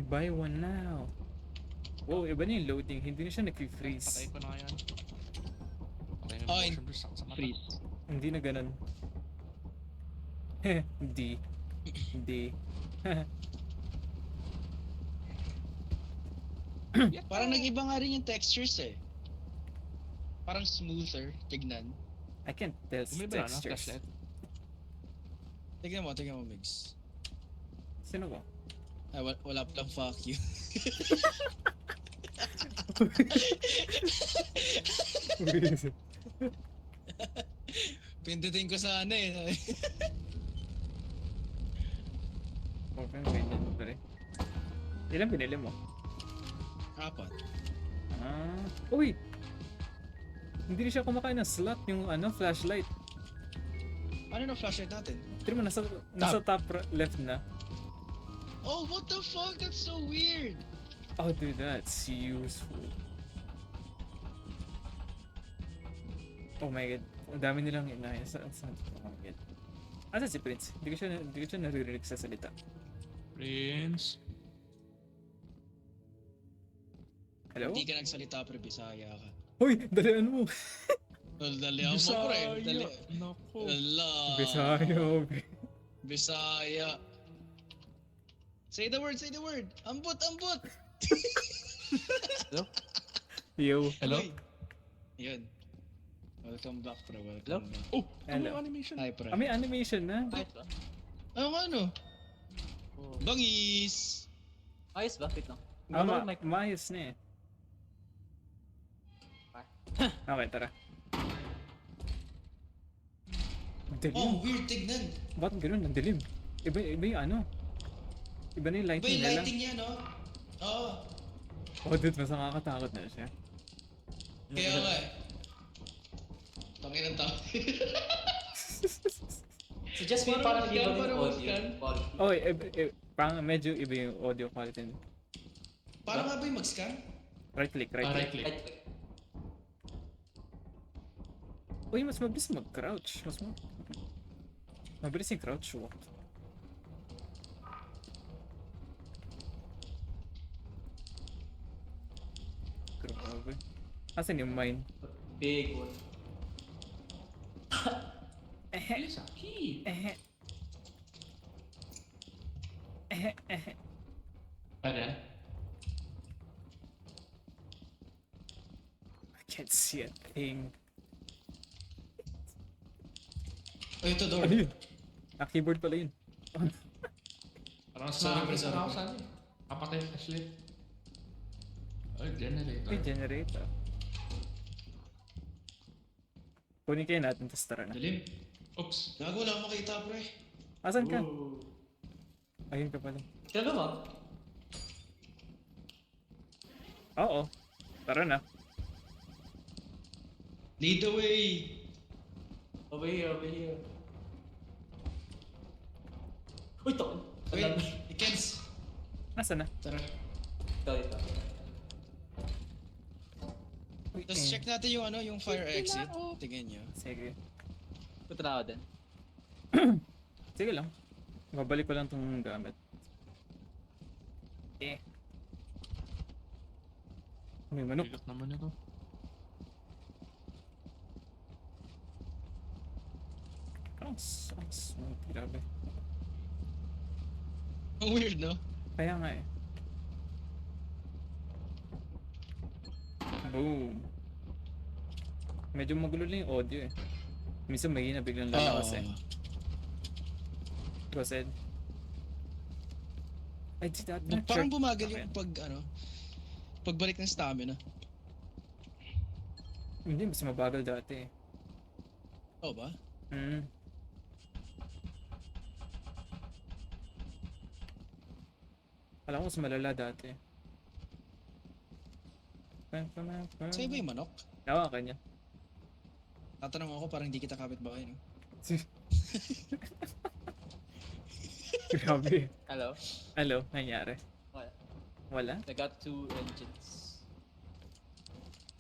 Buy one now. Wow, iba na yung loading. Hindi na siya Patay nag-freeze. ko na yan. Patay na Ay, motion blur sa mata. freeze. Hindi na ganun. Hindi. Hindi. Parang nag-iba nga rin yung textures eh. Parang smoother, tignan. I can't tell Umiba na, textures. flashlight. Tignan mo, Migs. Sino ko? Ay, wala palang fuck you. Pindutin ko sana eh. Okay, ganyan pre. Ilan binili mo? 4. Ah, uy! Hindi na siya kumakain ng slot yung flashlight. Ano na flashlight natin? Tignan mo, nasa top left na. Oh, what the fuck? That's so weird! Oh dude, that's useful. Oh my god, ang dami nilang inahin. Oh my god. Asa si Prince? Hindi ko siya naririnig sa salita. Prince. Hello? Hindi ka nagsalita pre, Bisaya ka. Hoy! Dalian mo! Dali ako mo pre. Dali. Naku. Ala. Bisaya. Bisaya. Say the word. Ambot. Hello? Yo. Hello? Okay. Yun. Welcome back pre, Hello? welcome back. Oh! Hello. Hello? Animation. Hi pre. May animation na. Ayos ba? Ano? Oh. Bangis! Ayos ba? Wait lang. Maayos na eh. Okay, tara. Ang dilim. Oh, weird, tignan. Ba't ganun? Ang dilim. Iba yung ano. Iba na yung Iba lighting yung nila. lighting niya, no? Oo. Oh dude, mas nakakatakot na siya. Kaya nga eh. Tangin ang tao. Suggest mo yung parang Parang iba scan, din parang audio scan. quality. Oh, parang medyo iba yung audio quality. Paano nga ba yung mag-scan? Right click. Right click. Right click. Uy, mas mabilis mag-crouch. Mabilis yung crouch walk. Grabe. Asan yung mine? Big one. Bilis ah. Key. Ano yan? I can't see a thing. Oh, ito door. Ano yun? Keyboard pala yun. Parang Sorry, pre, sorry, ako pre. saan eh. Kapatay yung flashlight. Ay, generator. Uy, generator. Kunin kayo natin, tapos tara na. Dilim. Oops. Gago, wala akong makita, pre. Asan ka? Ooh. Ayun ka pala. Kailan mo? Oo. Tara na. Lead the way. Over here. Uy, to! Wait, Ikens. Asan na? Tara. Ito. Uy, Tapos check natin yung yung fire exit. Tingnan nyo. Sige. Punta na ako din. Sige lang. Babalik ko lang tong gamit. May manok. Bigat naman ito. Grabe. Ang weird, no? Kaya nga eh. Boom. Medyo magulo lang yung audio eh. Minsan mahina biglang lalakas eh. Go ahead. I did not Parang bumagal Okay. yung pagbalik ng stamina. Hindi, mas mabagal dati eh. Oh ba? Alam ko mas malala dati. Sa'yo ba yung manok? Oo, kanya. Tatanong ako parang hindi kita kapitbahay, no? Grabe. Hello? Hello, nangyari? Okay. Wala? I got 2 engines.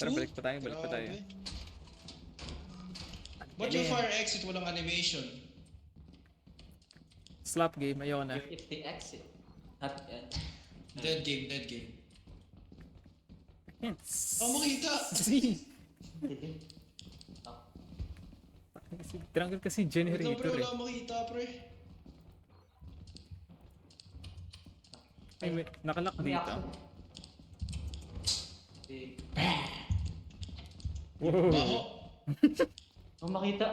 Tara, balik pa tayo. Grabe. Ba't yung fire exit walang animation? Slap game, ayaw na. If the exit. Not the end. Dead game, dead game. Can't Oh, makita! see. Ah, Tinanggal kasi yung Ito pre, generator eh. wala makita pre. Ay, may, nakalock may dito. action. Eh, Wow. Baho! Kung makita.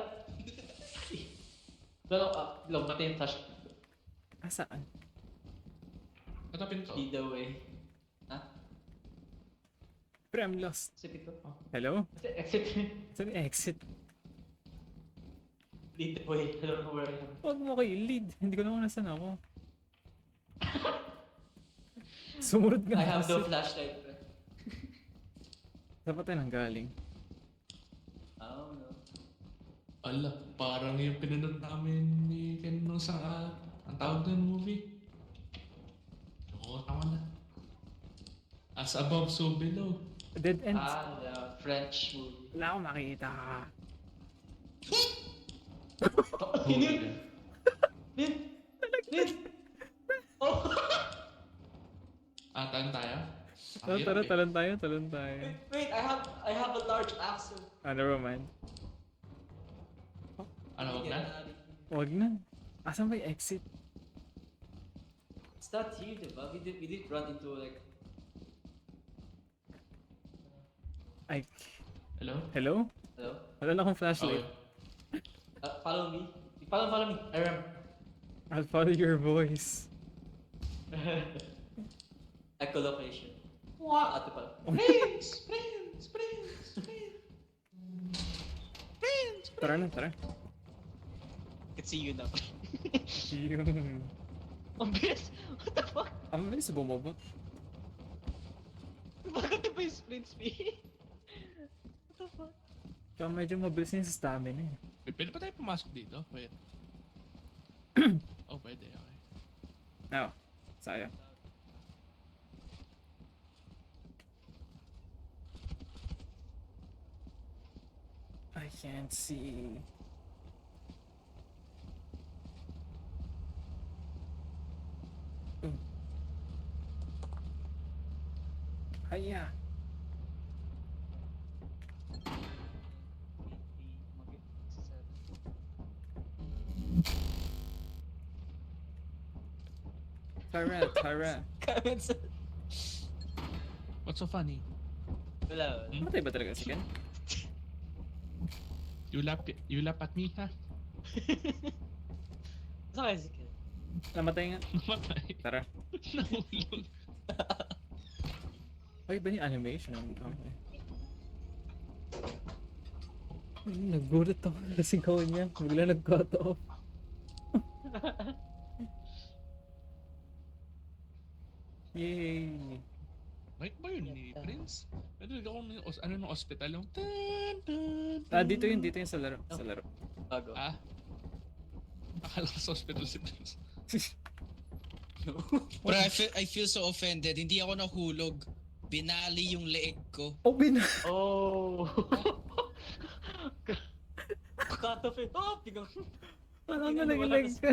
Pero, long pati yung touch. Asaan? Ito pinto. Lead the way. Ha? Pre, I'm lost. Exit ito. Hello? Exit. Saan yung exit? Lead the way. I don't know where I am. Huwag mo kayo lead. Hindi ko naman nasan ako. Sumunod ka I na have kasi. no flashlight. Pre. Saan pa tayo nanggaling? I don't know. Ala, parang yung pinanood namin ni Ken nung sa, ang tawag ng movie. Oo, tama na. As above, so below. Dead end. The French movie. Wala akong makita. Lid! Lid! Lid! Oh! Tahan tayo? Oh, tara, talon tayo, talon tayo. Wait, I have a large axe. Never mind. Ano, wag na? Huwag na. Asan ba yung exit? It's not here, diba? We did run into like. Ay, Hello? hello? Hello? Wala na akong flashlight. Follow me. Follow me. I remember. I'll follow your voice. Echolocation. What? Ate pala. Prince! Tara na, tara. Can see you now. Yung... Ang bilis! What the fuck? Ang bilis bumaba. Bakit ba yung sprint speed? What the fuck? Kaya medyo mabilis na yung stamina eh. Pwede pa tayo pumasok dito? Wait. Oh, pwede. Okay. Oo. Sayang. I can't see. Hiya. Tara. Comments. What's so funny? Wala. Matay ba talaga si Ken? You laugh at me, ha? Saan kayo si Ken? Namatay nga. Namatay. Tara. Nahulog. Ay, ba yung animation? Okay. Nagulat ako sa sigaw niya. Bigla nag-cut off. Yay! Mic ba yun ni Prince? Pwede ako ng hospital yung Dito yun sa laro. Sa laro. Bago. Ah? Akala ko sa hospital si Prince. Bro, I feel so offended. Hindi ako nahulog. Binali yung leeg ko. Oh, Oh! Cut off it. Oh, biglang. Parang nalaglag ka.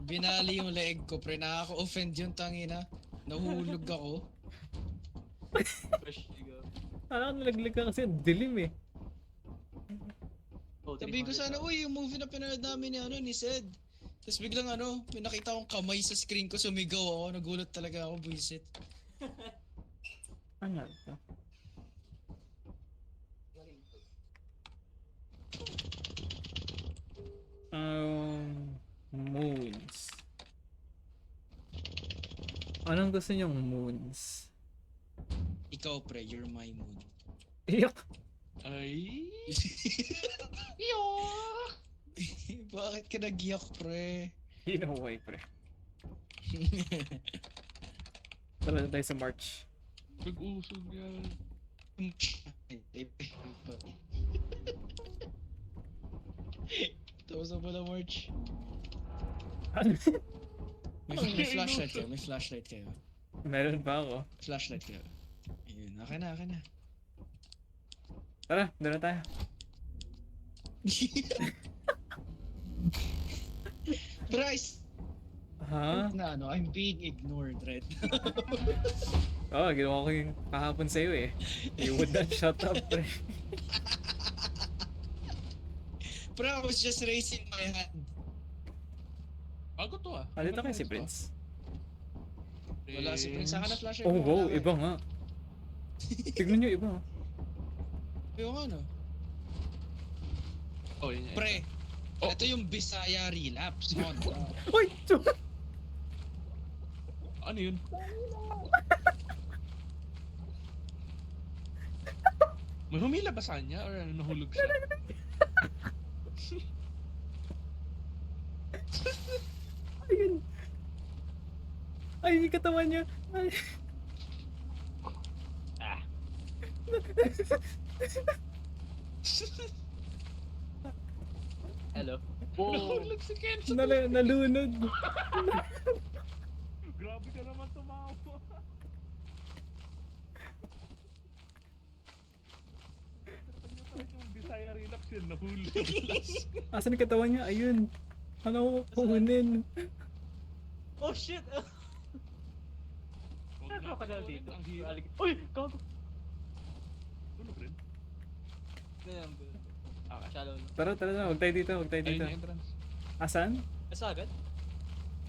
Binali yung leeg ko, pre. Nakaka-offend yun, tangina. Nahulog ako. Fresh ligo. Parang nalaglag ka kasi ang dilim eh. Oh, Sabihin ko sana, uy, yung movie na pinanood namin ni Sed. Tapos biglang may nakita akong kamay sa screen ko, sumigaw ako. Nagulat talaga ako, buisit. Ano ito? Moons. Anong gusto niyong moons? Ikaw, pre, you're my moon. Iyak! Ay! Bakit ka nag-iyak, pre? Hinaway, pre. Tara na tayo sa March. Pag-usog yan. Tapos na pala, March. Ano? May flashlight kayo, may flashlight kayo. Meron pa ako. Flashlight kayo. Ayun, akin na. Tara, doon na tayo. Bryce! Ha? Na ano, I'm being ignored, Red. Oo, ginawa ko yung kahapon sa'yo eh. You would not shut up, pre. Pero I was just raising my hand. Bago to ah. Dito kayo si to, Prince. Wala si Prince. Saka na flasher Oh, mo. wow, wala ka. iba nga. Tignan nyo, iba. Yung ano. Oh, yun yan. Pre, Oh. ito yung Bisaya relapse. On. Uy! Ano yun? May humila ba sa kanya or ano, nahulog siya? Ayun. Ay, yung katawan niya. Ay. Ah. Hello. Whoa. Nahulog si Ken. Nalunod. Grabe ka naman tumawa. Yung Bisaya relapse yun, nahulog. Asan yung katawan niya? Ayun. Ano ko kukunin? Oh shit! Huwag Ano ka na dito? Ang hirap. Uy! Gago! Tulog rin. Ganyan ba? Okay. Shallow lang. Tara na. Huwag tayo dito. Huwag tayo Ayun dito. yung entrance. Asan? Asa agad?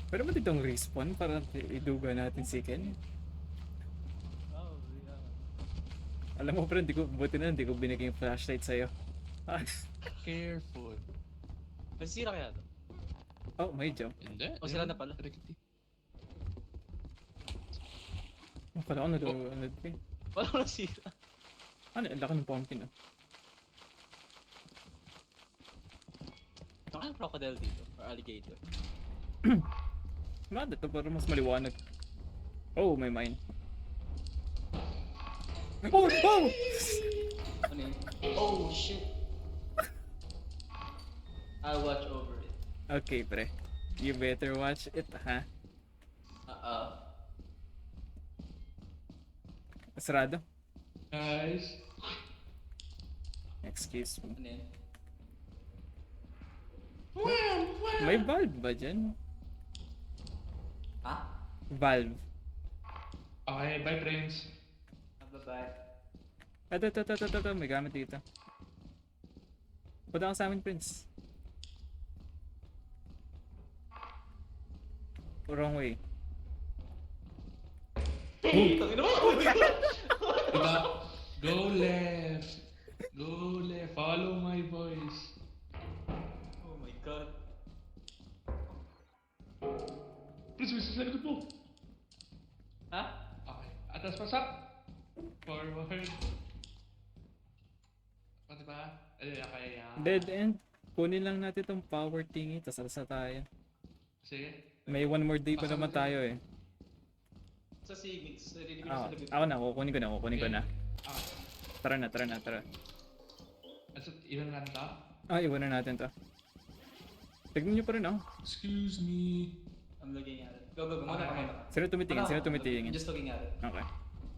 Pwede ba ditong respawn para iduga natin si Ken? Oh, yeah. Alam mo, friend, buti na hindi ko binigay yung flashlight sa'yo. Ah, Careful. Masisira kaya to? oh, may jump. Hindi. O, sila na pala. Direkti. Akala ko nalunod eh. Wala ko nasira. Ano, ang laki ng pumpkin ah. Saan kaya crocodile dito? Or alligator? Mada to para mas maliwanag. Oh, may mine. Oh! Oh! Ano yun? Oh shit! I'll watch over it. Okay, pre. You better watch it, ha? Sarado? Guys. Excuse me. Ano yun? May valve ba dyan? Ha? Valve. Okay, bye friends. Bye-bye. Ito. May gamit dito. Punta ka sa amin, Prince. Wrong way. Tangina mo! Diba? Go left. Go left. Follow my voice. Oh my god. Please, may sa likod mo. Ha? Okay. Atas pasak. Forward. O, diba? Okay, Dead end. Kunin lang natin tong power thingy, tas alsa tayo. Sige. May one more day pa naman tayo eh. Sa Sigmix. Narinig ko Ah, sa lagot. ako na, kukunin ko na. Okay. Tara na. At ilan lang to? Ah, iwanan natin to. Tignan nyo pa rin oh. Excuse me. I'm looking at it. Go. Muna ka muna. Sino tumitingin? I'm just looking at it. Okay.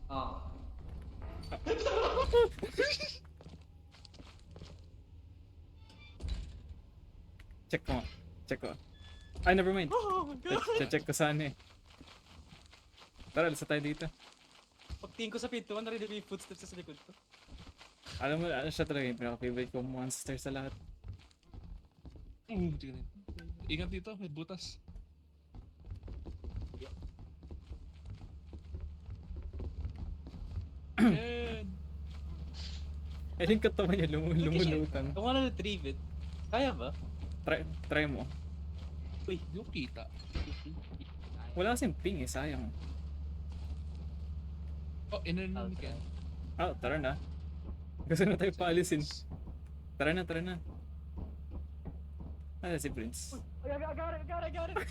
Ah. Check ko. Ay, never mind. Oh my god! Check ko saan eh. Tara, lasa tayo dito. Pagtingin ko sa pintuan, narinig ko yung footsteps sa likod ko. Alam mo, ano siya talaga yung pinaka-favorite kong monster sa lahat. Buti ka rin. Ingat dito, may butas. Ken! I think katawan niya lumulutan. Kung ano retrieve it, kaya ba? Try mo. Uy, di ko kita. Wala kasing ping eh, sayang. Oh, inanin ni Ken. Ah, tara na. Gusto na tayo paalisin. Tara na. Ano si Prince? I got it!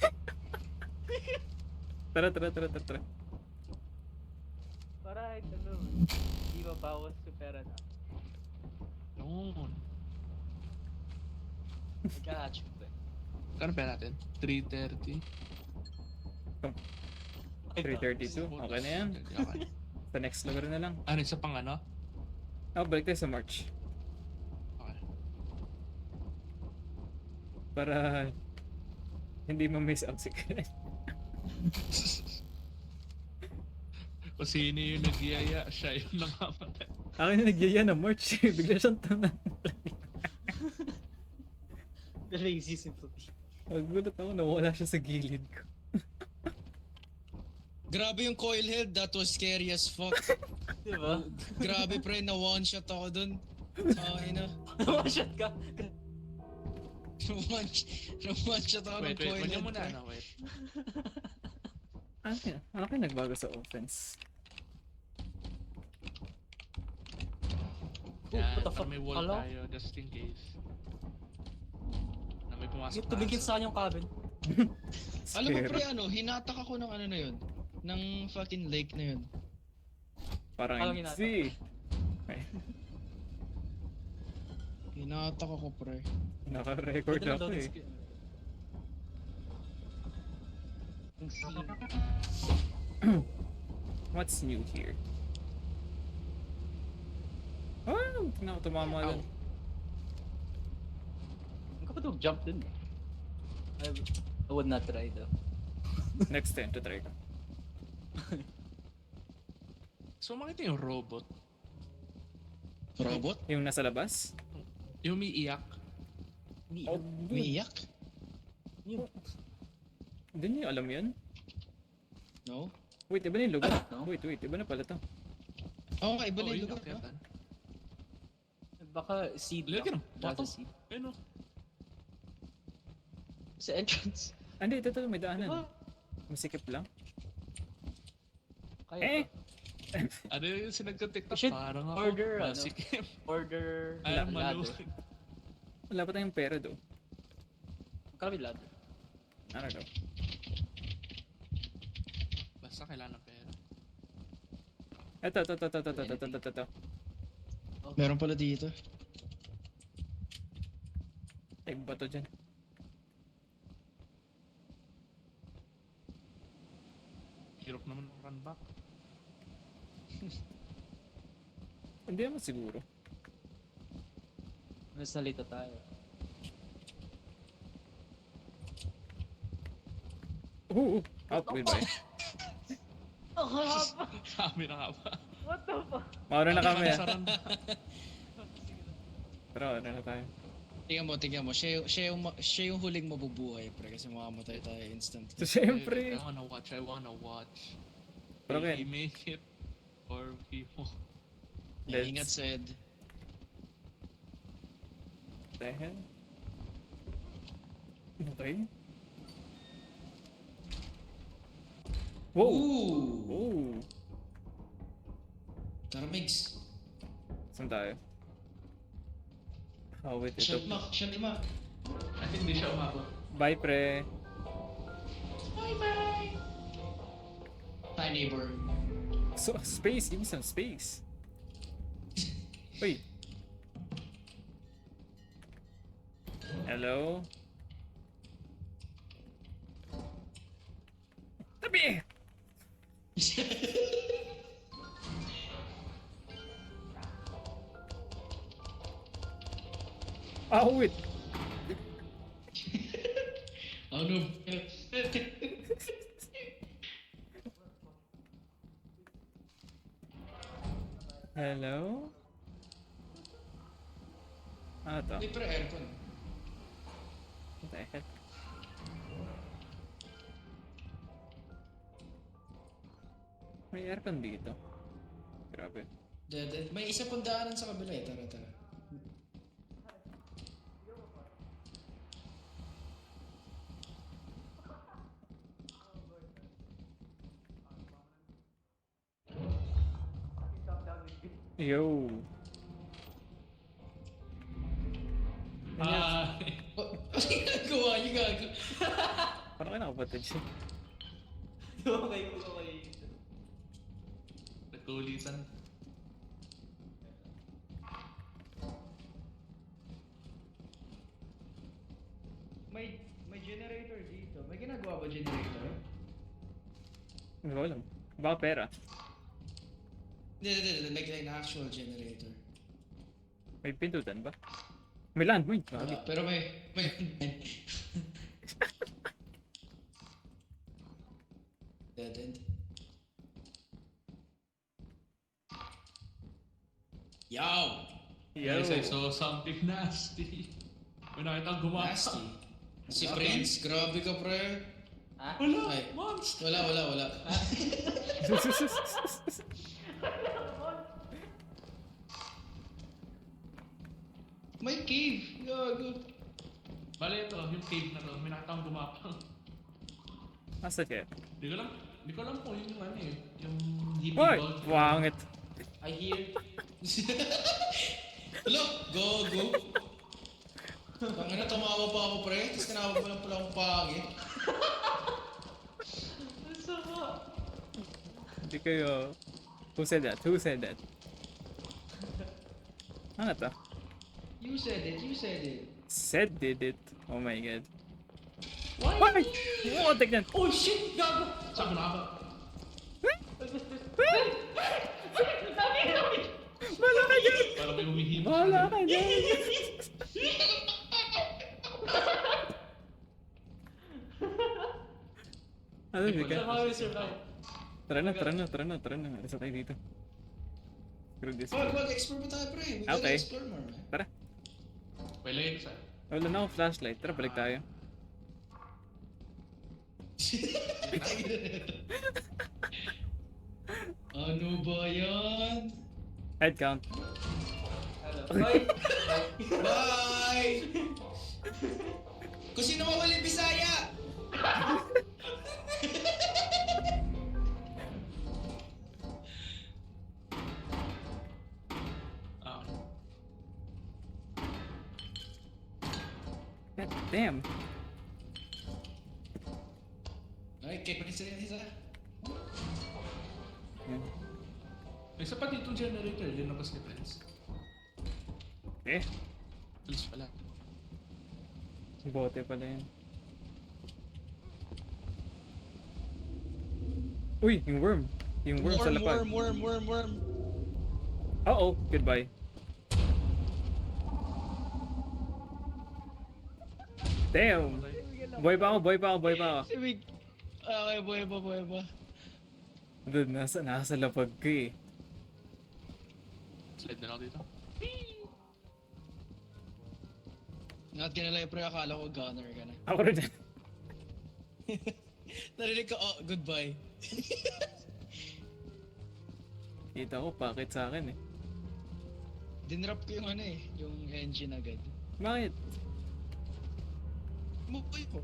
Tara. Para ano, di ba bawas sa pera na? Noon. I got you, pre. Kano pa natin? 3:30. 3:32. Okay na yan. Okay. Sa next lugar na lang. Ano, isa pang ano? Oh, balik tayo sa March. Okay. Para hindi ma-miss out si Ken. Kung sino yung nagyaya, siya yung nakamatay. Akin na nagyaya na March. Bigla siyang tanan. The lazy sympathy. Nagulat ako, nawala siya sa gilid ko. Grabe yung coil head, that was scary as fuck. Diba? Grabe pre, na one shot ako dun. Ay na. One shot ka. One shot ako ng Wait, coil wag head. niyo muna, pre. ano, wait. Ano kayo nagbago sa offense? Oh, Yan, what the para fuck? may wall Hello? tayo, just in case. Na may pumasok Sige, tumigil aso. sa yung cabin. Alam mo Scary. pre, ano, hinatak ako ng ano na yun. Ng fucking lake na yun. Parang Parang hindi. Ay, Hinatak ako pre. naka-record Pwede lang ako daw eh. din Yung scene. What's new here? Oh, tingnan ko tumama Ow. dun. Ang kapag jump din. I would not try though. Next time to try ko. So makita yung robot. Robot? Yung nasa labas? Yung umiiyak. Oh, Umiiyak? Hindi niyo alam yun? No? Wait, iba na yung lugar. No? Wait, iba na pala to. Oo nga, iba na Oo, yung yun, lugar. No? akyatan. Baka seed Lagyan lang. ng bato. Nasa seed. Ayun o. Sa entrance. Hindi, ito may daanan. Diba? Masikip lang. Kaya Eh! ba? Ano yung sinagka-tiktok? We should Parang ako. order, ano? Masikip. Order Ay, ladder. maluwag. Wala pa tayong pera do. Magkano yung ladder? Ano daw? Basta kailangan ng pera. Ito. Meron pala dito. Ay, bato dyan. Hirap naman ng run back. Hindi naman siguro. Mas nalito tayo. Out, goodbye. Kami na nga ba? What the fuck? Mauna na kami Sa ah. run back. Pero ano na tayo. Tingnan mo. Siya yung huling mabubuhay, pre. Kasi makamatay tayo instantly. So, syempre. I wanna watch. Pero Will Ken, he make it? Or he won't? let's- Ingat, Sed. the hell? Okay. Whoa! Ooh! Oh! Tara, Migs. Saan tayo? Oh, wait, ito. Shot ima. I think di siya umabot. Bye, pre. Hi, neighbor. So, space. Give me some space. Wait. Hello? Tabi! Oh, wait. Oh no. Hello? Ah, ito. Hindi, pero aircon. What the heck? May aircon dito. Grabe. May isa pang daanan sa kabila eh. Tara. Yo! Ah, Oh, ano yung ginagawa niyo, gago? Parang kayo nakapatid siya. Okay. nagkulitan. May generator dito. May ginagawa ba generator? Hindi ko alam. Baka pera. Hindi. Like an actual generator. May pindutan ba? May landmine. Grabe. Wala, pero may Dead end. Yow! Guys, I saw something nasty. May nakita gumapa. Nasty. Si Prince, grabe ka pre. Ha? Wala, Ay. monster. Wala. May cave. Gago. Bale ito, yung cave na to, may nakita akong gumapa. Asa kaya? Di ko alam po yung ano eh, yung hippie Hoy! ball. Wangit. I hear. Hello, go. Tangina, tumawa pa ako pre. Tapos tinawag mo lang pala akong pangit. Hindi kayo... Who said that? Who said that? Ano to? You said it. Said did it. Oh my god. Why? Why? Oh, tignan. Oh shit! Gago! Saan mo nakaba? Wala ka dyan! Para may umihimo. Wala ka dyan! Ano, hindi ka? Somehow we survive. Tara na. Alis na tayo dito. Screw this. Wag, explore ba tayo pre? We gotta Okay. explore more, man. Tara. Pwede yun sa... Wala na akong flashlight. Tara, balik tayo. Ano ba yan? Head count. Bye! Bye! Kung sino mawali Bisaya! Ah, God damn. Ay, kaya pa isa. Yan. may isa pa dito generator, linabas ni Prince. Eh, Alis pala. bote pala yun. Uy, yung worm. Yung worm sa lapag. Worm. Uh-oh, goodbye. Damn! Boy pa ako. Sibig. Okay, buhay ba? Dude, nasa lapag ka eh. Slide na lang dito. Ingat ka nila pre, akala ko gunner ka na. Ako rin. Narinig ko, oh, goodbye. Kita ko, pakit sa akin eh. Dinrap ko yung ano eh, yung engine agad. Bakit? Mukoy ko.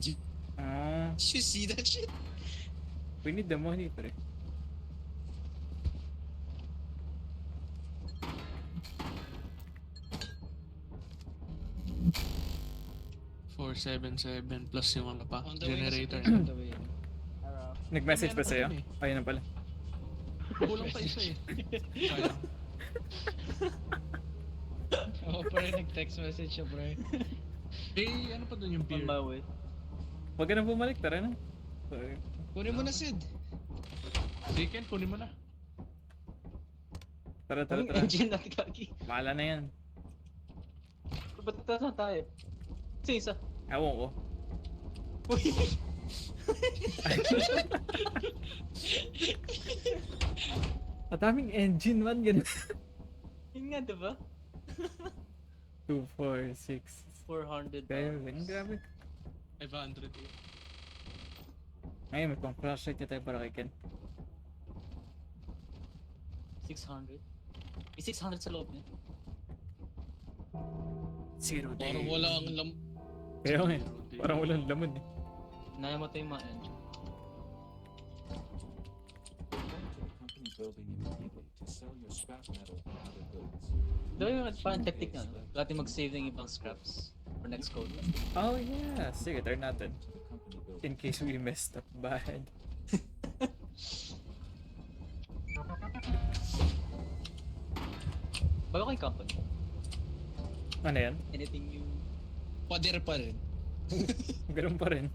Did Ah, you see that shit? we need the money, pre. $477 plus yung ano pa, On the way na si generator. Prince, on the way. Nag-message pa Meron sa'yo? pa yun Ayun na pala. Kulang pa isa eh. Sayang. Oo, pre, nag-text message siya, pre. Eh, ano pa dun yung On beer? my way. Huwag ka na bumalik, tara na. Sorry. Kunin mo na, Sid. Chicken, kunin mo na. Tara. Ang engine natin kaki. Bahala na yan. Ba't na tayo? Kasi isa. Ewan ko. Uy! Mataming engine man, ganun. Yun nga, diba? 2, 4, 6. 400. Kaya, grabe. 500 eh. Ngayon, may pang flashlight na tayo para kay Ken. 600. May 600 sa loob niya. 0 day. Parang wala ang lam... Kaya nga, parang walang laman eh. Nayamatay yung mga engine. Company building immediately to sell your scrap metal and other goods. Diba yung parang technique na, no? Lati mag-save ng ibang scraps for next code. Oh yeah, sige, turn natin. To the company building. In case we messed up bad. Bago kay company. Ano yan? Anything you... Pader pa rin. Ganun pa rin.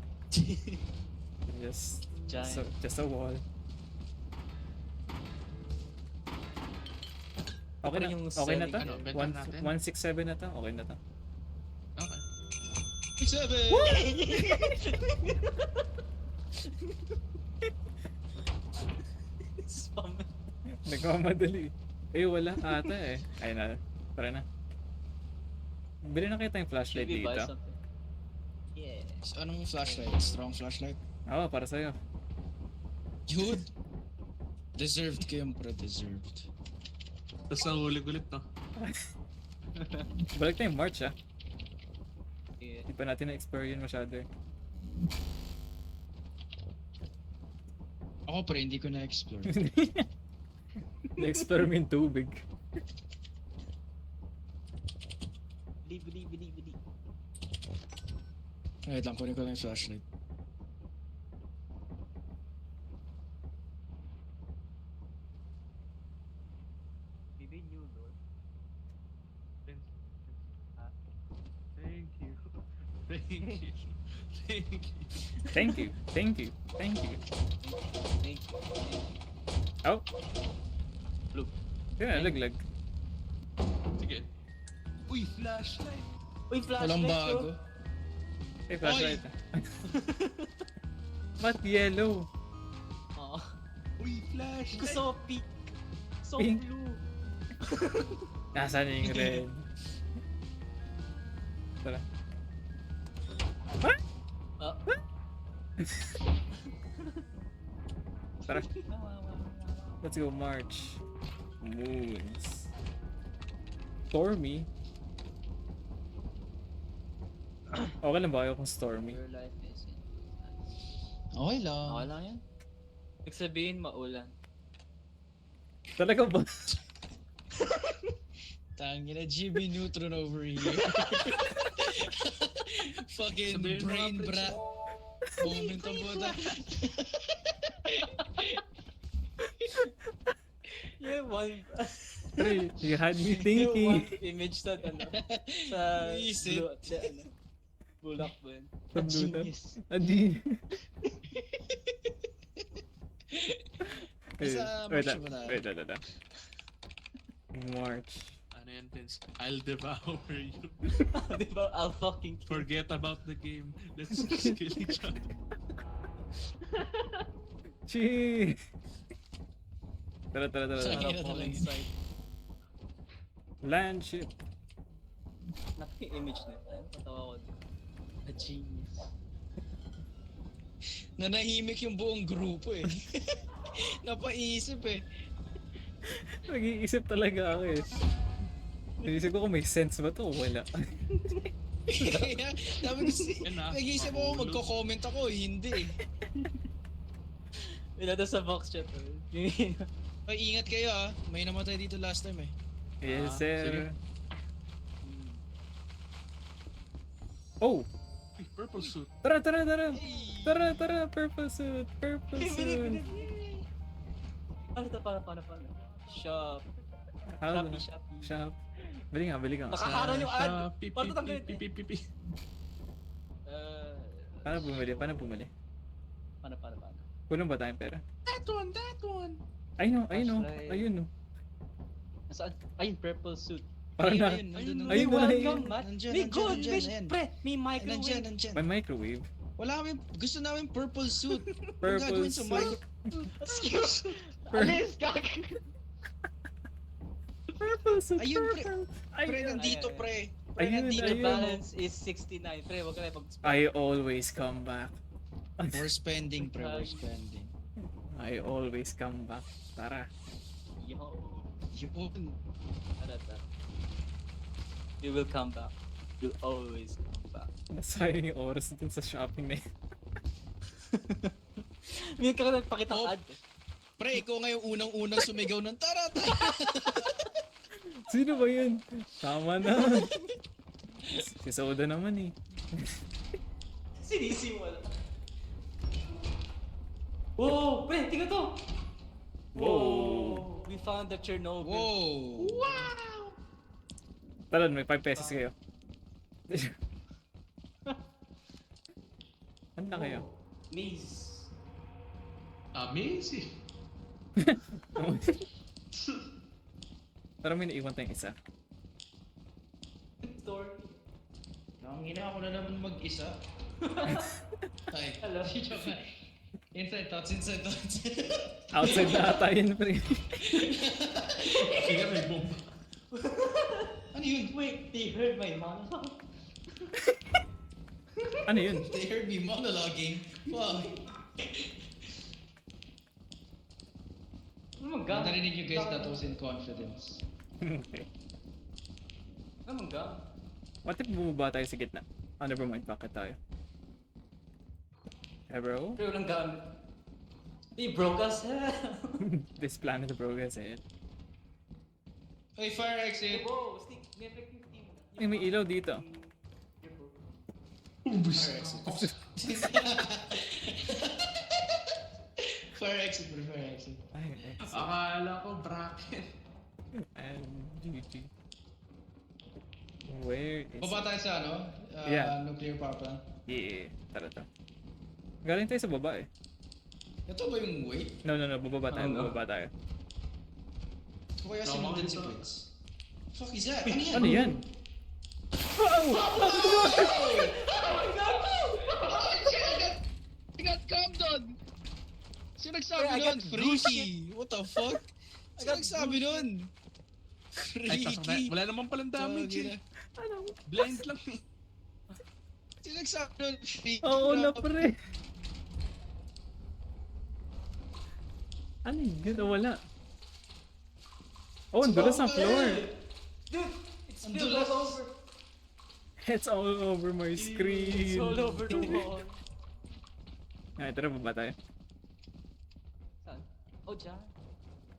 Just Giant. a wall. Okay na, Yung okay na selling, to? ano, benta natin? 167 na to? Okay na to. Okay. 7! Spam. Nagmamadali. Eh, wala ata eh. Ayun na. Tara na. Bili na kita yung flashlight Should we buy dito. something? Yeah. So, anong flashlight? Strong flashlight? Oo, para sa'yo. Dude! Deserved ko yung pre, deserved. Tapos nahulig-ulit, no? Balik na yung March ah. Yeah. Hindi pa natin na-explore yun masyado eh. Ako pre, hindi ko na-explore. Na-explore mo yung tubig. Bili. Wait lang, kunin ko lang yung flashlight. Maybe new door. Thank you. Thank you. Thank you. Thank you. Thank you. Thank you. Thank you. Oh. Blue. Yun na, laglag. Sige. Uy, flashlight! Uy, flashlight Walang bago. Eh, flashlight ah. Ba't yellow? Oo. Uy, flashlight! Gusto ko pink. So Pink. blue. Nasaan yung red? Tara. Ah. Tara. Let's go March. Moons. Stormy? Okay lang ba kayo kung stormy? Your life is in. Okay lang. Okay lang yan. Ibig sabihin, maulan. Talaga ba? Tangina, GB Neutron over here. Fucking Sabihin mo brain nga, pre. brat. Moment ang puta. Yeah, one. Pre, you had me Yung thinking. one image sa ano. Sa Isip. blue. Sa ano. Bulak ba yun? Sa blue na. Genius. Adi. Nasa Wait, March ba tayo? wait. March. Ano yan, Vince? I'll devour you. Di ba? I'll fucking kill. Forget about the game. Let's just kill each other. Chee! Tara. Sorry. Sarap Tangina po talaga. inside. Land ship. Naki-image na yun. Patawa ko din. A genius. Nanahimik yung buong grupo eh. Napaisip eh. Nag-iisip talaga ako eh. Naisip ko kung may sense ba to o wala. Kaya, sabi ko Yan na, nag-iisip ako, mahulog. magko-comment ako, hindi eh. Wala sa box chat. Ay, ingat kayo ah. May namatay dito last time eh. Yes, sige. sir. Oh! Uy, purple suit. Tara! Hey! Tara! Purple suit! Paano? Shop. How? Shopee. Shop. Bili nga. Nakaharang yung ad. Pi, Paano tanggalin? pi. Paano bumili? Paano? Kulang ba tayong pera? That one. Ayun o. Flashlight. Ayun o. Nasaan? Ayun, purple suit. Parang na, Ayun, nandun na. Ayun, welcome, ayun. man. Nandyan, May nandyan, good nandyan, wish, ayan. pre. May Ay, microwave. nandyan. may microwave. Wala kami, gusto namin purple suit. Purple gagawin sa suit. Excuse. Pur- Alis, gag. Purple suit. Ayun, pre. purple. Pre, Ayun. nandito Ayun. pre. Pre, Ayun, nandito. The ayun. balance is 69. Pre, wag ka na mag-spend. I always come back. We're spending, pre, we're spending. I always come back. Tara. Yo. Yun. Tara. You will come back. You'll always come back. Nasayang yung oras dun sa shopping na yun. May ka nagpakita Oh. ad. Pre, ikaw nga yung unang-unang sumigaw ng tara. Sino ba yun? Tama na. Si Soda naman eh. Sinisimula. Whoa! Pre, tingnan to! Whoa. We found the Chernobyl. Wow. Tara, may 5 pesos kayo. Ano na kayo? Maze. Amazing. Parang may naiwan tayong isa. Store. Nangina ako na naman mag-isa. Ay, Hello. si Chaka. Inside thoughts, inside thoughts. Outside na ata yun, pre. Sige, may bomba. Ano yun? Wait, they heard my monologue. Ano yun? They heard me monologuing. Fuck. Oh my god. Narinig you guys that was in confidence. Okay. Oh my god. What if bumaba tayo sa gitna? Oh, never mind. Bakit tayo? Hey, bro? Pero walang gamit. They broke us. This planet broke us, eh. Hey, fire exit. Whoa, stick. May effective team. Ay, may ilaw dito. Fire exit. Fire exit, bro. Fire exit. Ay, exit. Akala ko bracket. And GG. Where is... Baba tayo sa ano? Yeah. Nuclear power plant. Yeah, tara to. Galing tayo sa baba, eh. Ito ba yung way? No, bababa tayo, Ano? bababa tayo. O kaya Tama sinundan dito. si Prince? Fuck is that? Ano yan? Ano yan? I got calmed down! Sino nagsabi I nun? got Freaky! What the fuck? I Sino got nagsabi nun? Ay, pasok na. Freaky! Wala naman palang damage Tawagin eh. na. Blind lang eh. Sino nagsabi nun? Freaky! Oo na, pre. Ano yun? Wala. Oh, ang dulas ang floor. Dude, it's Ang spilled dulas. all over. It's all over my screen. It's all over the wall. Ay, tara, baba tayo. Saan? Oh, dyan.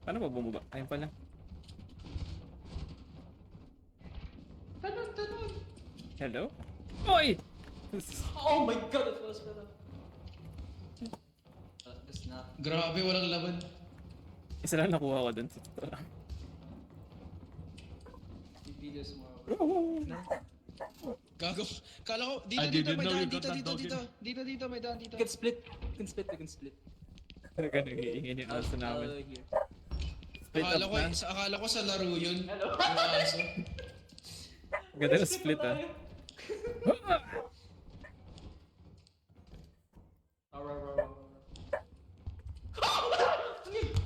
Paano ba bumaba? Ayun pala. Tanon. Hello? Oy! Oh my god, it was better. It's not. Grabe, walang laban. Isa lang nakuha ko dun. Sa totoo lang. The videos more. Oh! Gago. Kala ko, dito, I dito, didn't may know daan, you got dito, that dito, dog dito. Dito, may daan, dito. We can split. We can split. Talaga nag-iingin yung aso namin. Here. Split Akala up ko, na. akala ko sa laro yun. Hello. Yung aso. Ganda na split ah.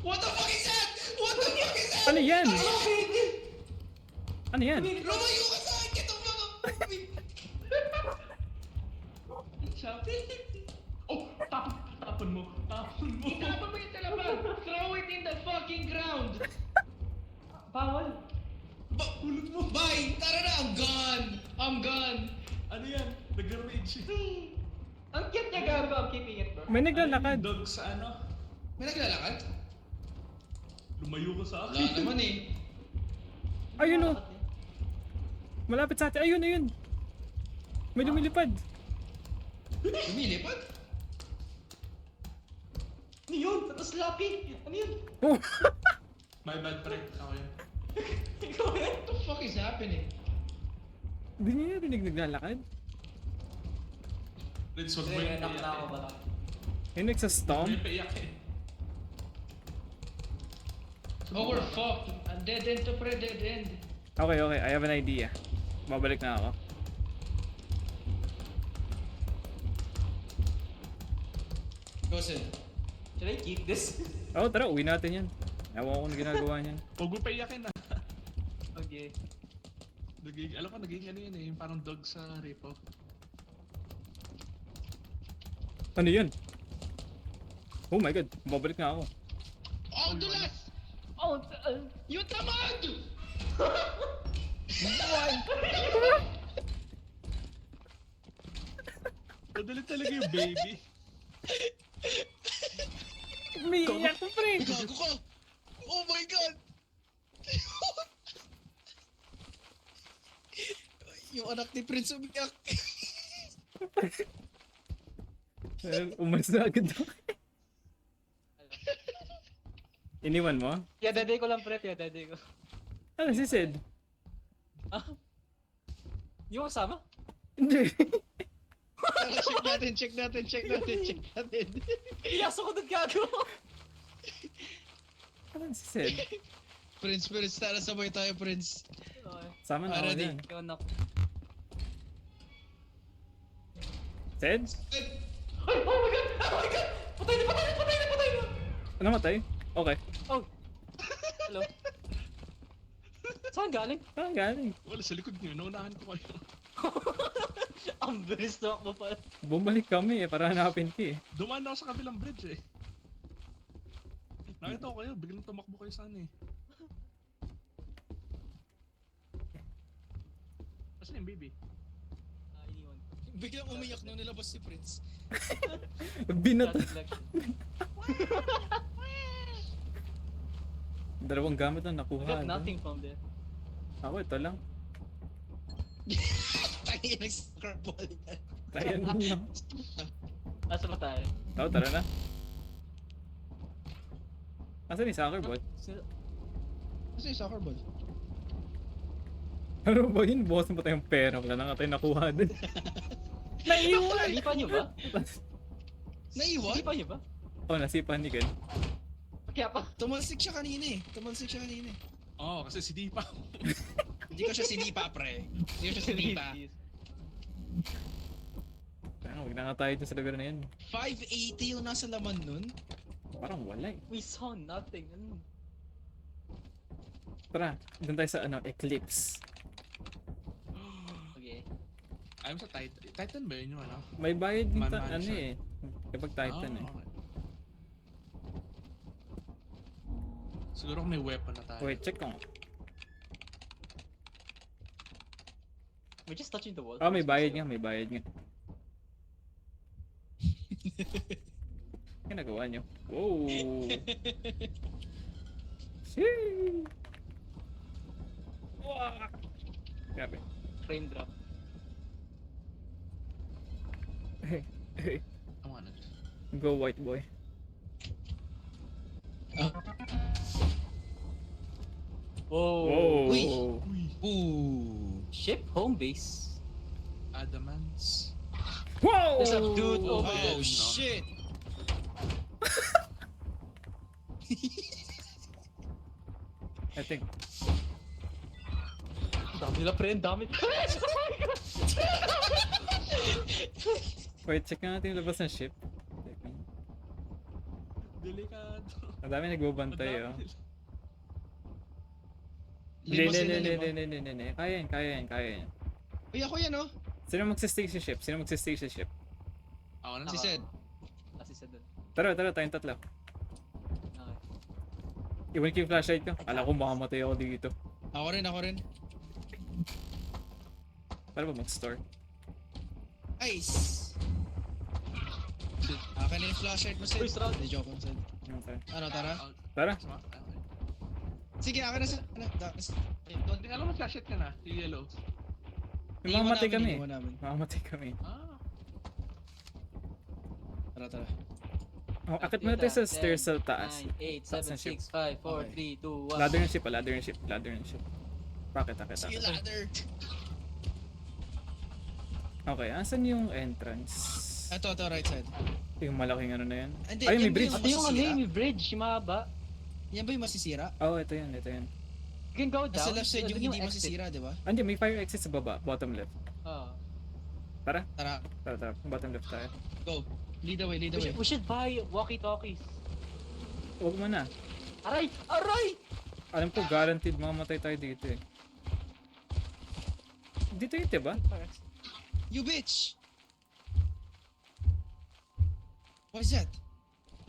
What the fuck is that? What the fuck is that? Ano yan? Ano yan? Lumayo ka sa akin! Get the fuck up! Oh, tapon mo. Itapon mo yung talaban! Throw it in the fucking ground! Bawal. Hulog mo! Bye! Tara na! I'm gone! I'm gone! Ano yan? Nag-rage. Ang cute niya, Gago. I'm keeping it, bro. May naglalakad. Dog sa ano? May naglalakad? Lumayo ka sa Wala akin. naman eh. Ayun oh. Malapit sa atin. Ayun, ayun. May lumilipad. Lumilipad? Ano yun? Tapos Slappy. Ano yun? Oh! My bad, pre. Ako yan. Ikaw yan? What the fuck is happening? Hindi niya rinig naglalakad. Let's wag mo Sige, yung knock na ako paiyak ba? Yung nagsastomp. May paiyak eh. Oh, we're fucked. Dead end to pre, dead end. Okay, okay. I have an idea. Babalik na ako. Go, Sid. Should I keep this? Oh, tara. Uwi natin yan. Ewan ko kung ginagawa niyan. Huwag mo paiyakin ah. Okay. Alam ko, naging ano yun eh. Yung parang dog sa repo. Ano yun? Oh my god. Babalik na ako. Oh, dulas! Oh, Yung tamad! Madali talaga yung baby. Umiiyak ko, pre. Gago ka! Oh my god! Yung anak ni Prince umiyak. Umalis na agad ako. Iniwan mo? Daddy ko lang, pre. Daddy ko. Ano si Sid? Ah? Yung kasama? Hindi. Tara, check natin. Iyaso ko doon, Gago. Ano si Sid? Prince, tara sabay tayo, Prince. Okay. Sama na ako Ready? dyan. Yung anak. Sid? Ay! Oh my god! Oh my god! Patay na! Namatay? Okay. Hello. Saan galing? Saan galing? Wala, sa likod niyo. Naunahan ko kayo. Ang bilis na ako pa. Bumalik kami para hanapin ki eh. Dumaan ako sa kabilang bridge eh. Nakita ko kayo, biglang tumakbo kayo sa ano eh. Kasi yung baby. Iniwan ko. Biglang umiyak nung nilabas si Prince. Binato. Static lag. Dalawang gamit na I nakuha. got nothing from there. Ako, ito lang. Tayo nag-scrabble yan. Tayo na lang. Asa ba tayo? Oo, tara na. Asan yung soccer ball? Kasi yung soccer ball. Ano ba yun? Bukas na ba tayong pera? Wala na nga tayo nakuha dun. Naiwan! Sinipan niyo ba? Naiwan? Sinipan niyo ba? Oh, nasipan ni Ken. Kaya pa. Tumalsik siya kanina eh. Tumalsik siya kanina eh. Oo, kasi si Dipa. Hindi ko siya sinipa, pre. Hindi ko siya sinipa. Kaya huwag na nga tayo dun sa lugar na yan. 580 yung nasa laman nun. Parang wala eh. We saw nothing. Ano? Tara, dun tayo sa ano, Eclipse. Okay. Ayaw sa Titan. Titan ba yun yung ano? May bayad din Man- ano mansion. eh. Kapag Titan eh. Okay. Siguro kung may weapon na tayo. Wait, check ko. We're just touching the wall. Ah, may bayad nga, may bayad nga. Ginagawa nyo. Wow! Shee! Wah! Grabe. Frame drop. Hey, hey. Tama na. Go white boy. Whoa. Whoa! Uy! Uy! Ooh. Ship home base. Adamants. Whoa! There's a dude over Oh, there. shit! I think. Dami nila pre, ang dami. Wait, check nga natin yung labas ng ship. Check nga. Delikado. Ang dami nagbubantay oh. Madami. Hindi, Lima hindi, sila, hindi, lima. hindi. Kaya yan, kaya yan, kaya yan. Uy, ako yan oh. Sino magsistay sa ship? Sino magsistay sa ship? Ako na Si si Sed. Assisted dun. Tara, tayong tatlo. Okay. Iwan ko yung flashlight ko. Kala ko makamatay ako dito. Ako rin, ako rin. Para ba mag-store? Ice! Akin na yung flashlight mo, Sed. Uy, Strad. Hindi, joke lang, Sed. Okay. Ano, tara? Tara. Okay. Sige, akin na, Sed. Ano, Don't alam mo flashlight ka na. Yung yellow. Mamamatay kami. Iwan namin. Mamamatay kami. Ah. Tara, tara. Oh, akit muna tayo sa stairs sa taas. 9, 8, Taas ng 7, ship. 6, 5, 4, Okay. 3, 2, 1. Ladder ng ship, ladder ng ship, ladder ng ship. Bakit, Sige, akit. ladder! Okay, asan yung entrance? Ito, right side. Yung malaking ano na yan? Hindi, Ay, yan may ba bridge. yung Ito yung ano masisira? yung bridge, yung mahaba. Yan ba yung masisira? Oh, ito yan, ito yan. You can go down. Nasa left side yung Ito hindi exit. masisira, di ba? Andi, may fire exit sa baba, bottom left. Oh. Tara, Tara, tara, bottom left tayo. go. Lead the way, lead the way. We should buy walkie-talkies. Huwag mo na. Aray! Aray! Alam ko, guaranteed mamamatay tayo dito eh. Dito yun, diba? You bitch! What is that?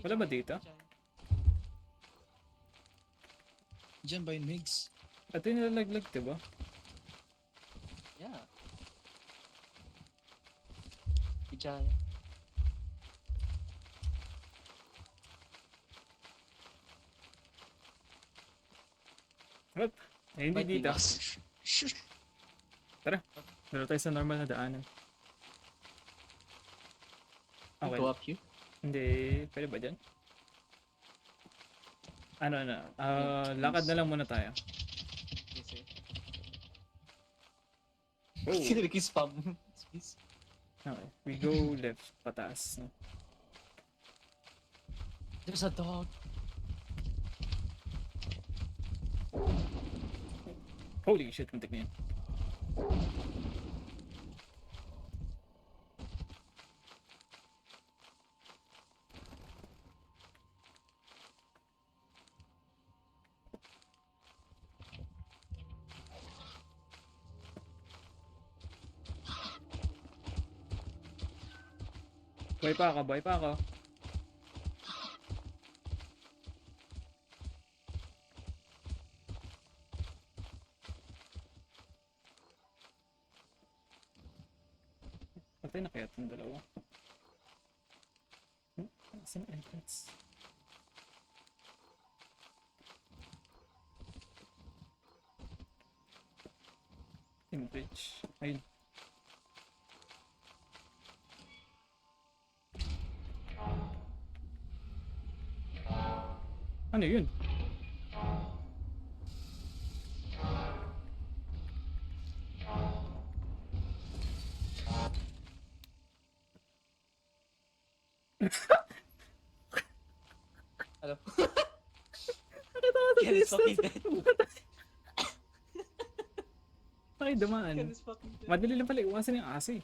Wala ba dito? Diyan ba yung Migs? Ito yung nilalaglag, diba? Yeah. Vijaya. What? Eh, hindi Might be dito. lost. Shush! Laro tayo sa normal na daanan. Okay. Go up here. Hindi, pwede ba dyan? Ano, lakad na lang muna tayo. Yes, sir. Oh, Sino spam? Please. okay. We go left, pataas. No? There's a dog. Holy shit, muntik na yan. Buhay pa ako. Patay na kaya itong dalawa. Saan ang entrance? Yung bridge. Ayun. Ano yun? Alam mo. Ken is fucking dead. Bakit dumaan? Ken is fucking dead. Madali lang pala iwasan yung aso eh.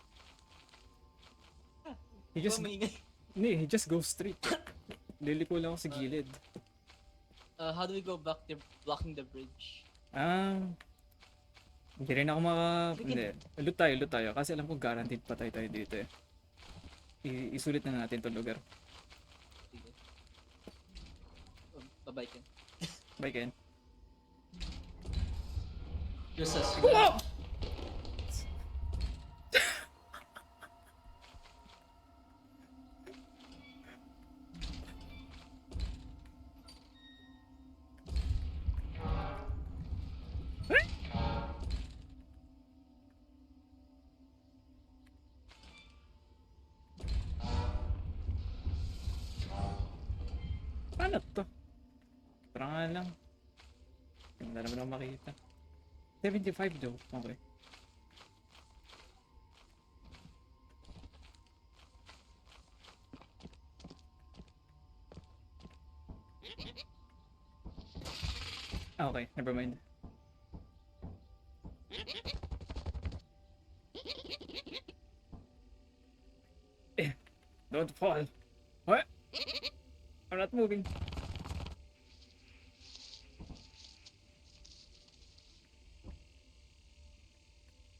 He just, Maingay. he just goes straight. Liliko lang ako sa gilid. How do we go back to blocking the bridge? Hindi rin ako Hindi. Loot tayo. Kasi alam ko guaranteed patay tayo dito eh. Isulit na natin itong lugar. Sige. Bye-bye, Ken. Bye, Ken. You're sus. Wow! Paano to? Tara nga lang. Wala naman ako makita. 75 daw. Okay. Okay, never mind. Don't fall. What? I'm not moving.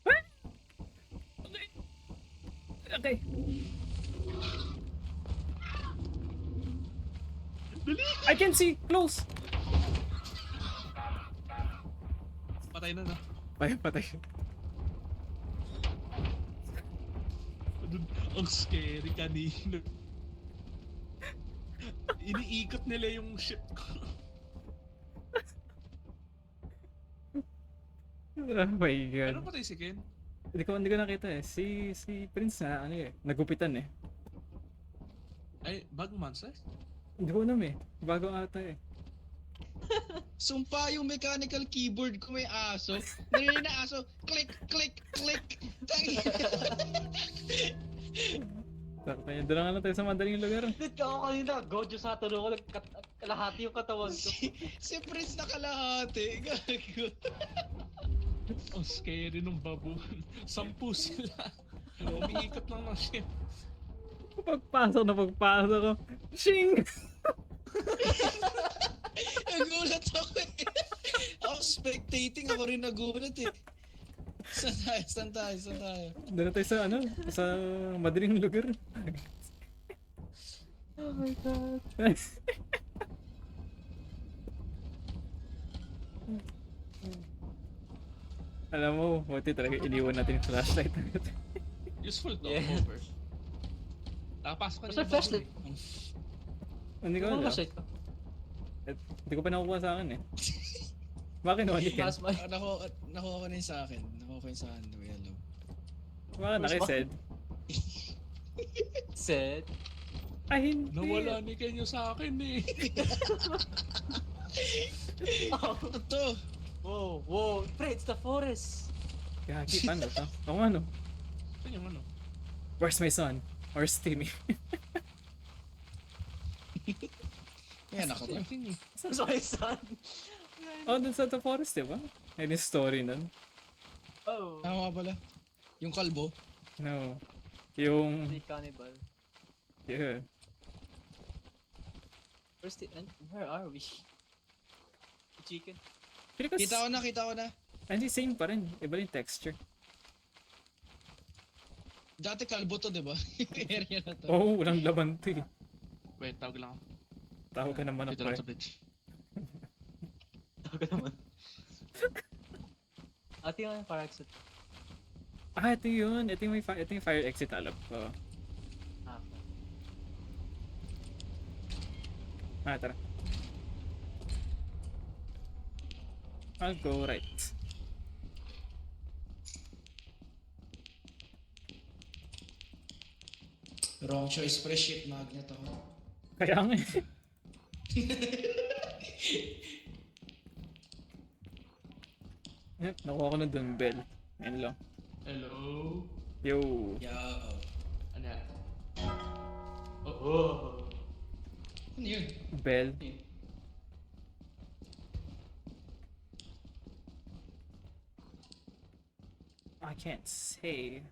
What? Okay. I can see close. Patay na. Patay. Ang scary kanina. Iniikot nila yung ship ko. Oh my god. Ano patay si Ken? Hindi ko nakita eh. Si Prince na ano eh, nagupitan eh. Ay, bagong monster? Hindi ko alam eh. Bago ata eh. Sumpa yung mechanical keyboard ko may aso. Narinig na aso. Click, click, click. Kaya doon nga lang tayo sa madaling lugar. Dude, ako kanina, Gojo Satoru ko, kalahati yung katawan ko. Si Prince nakalahati. Gago. Ang scary nung baboon. 10 sila. Umiikot lang ng ship. Pagpasok ko. Shing! Nagulat ako eh. Ako spectating, ako rin nagulat eh. Saan tayo? Doon na tayo sa ano? Sa madaling lugar. Oh my god. Alam mo, buti talaga iniwan natin yung flashlight. Useful to, Yeah. over. Nakapasok ka What's na our flashlight? Hindi ko Ano alam. flashlight ko? Hindi ko pa nakukuha sa akin eh. Bakit naman ni Ken? Mas may... Nakuha ko na yung sa akin. Nakuha ko yung sa akin. Hello. Bakit nakised? Said. Ay hindi. Nawala ni Ken yung sa akin eh. Oh. Ito. Whoa. Pre, it's the forest. Gagi, paano to? Ako ano? Ito yung ano. Where's my son? Where's Timmy? Yan ako to. King eh. Where's my son? Oh, dun sa The Forest, diba? Any story nun? Oh. Tama nga pala. Yung kalbo. No. Yung... The cannibal. Yeah. Where's the end? Where are we? The chicken? Pero Kita ko na. Hindi, same pa rin. Iba yung texture. Dati kalbo to, di ba? Yung area na to. Oh, walang laban to eh. Wait, tawag lang ako. Tawag ka naman Dito ako lang pre. sa bridge. Tawag ka naman. Ate yung fire exit. Ah, ito yun. Ito yung, ito yung fire exit alam ko. Ah, Ah, tara. I'll go right. Wrong choice, pre. Shit, magnet ako. Kaya nga eh. Yep, nakuha ko na dun, bell. Yan lang. Hello? Yo. Yeah. Ano yan? Oh. Ano yun? Bell. I can't say.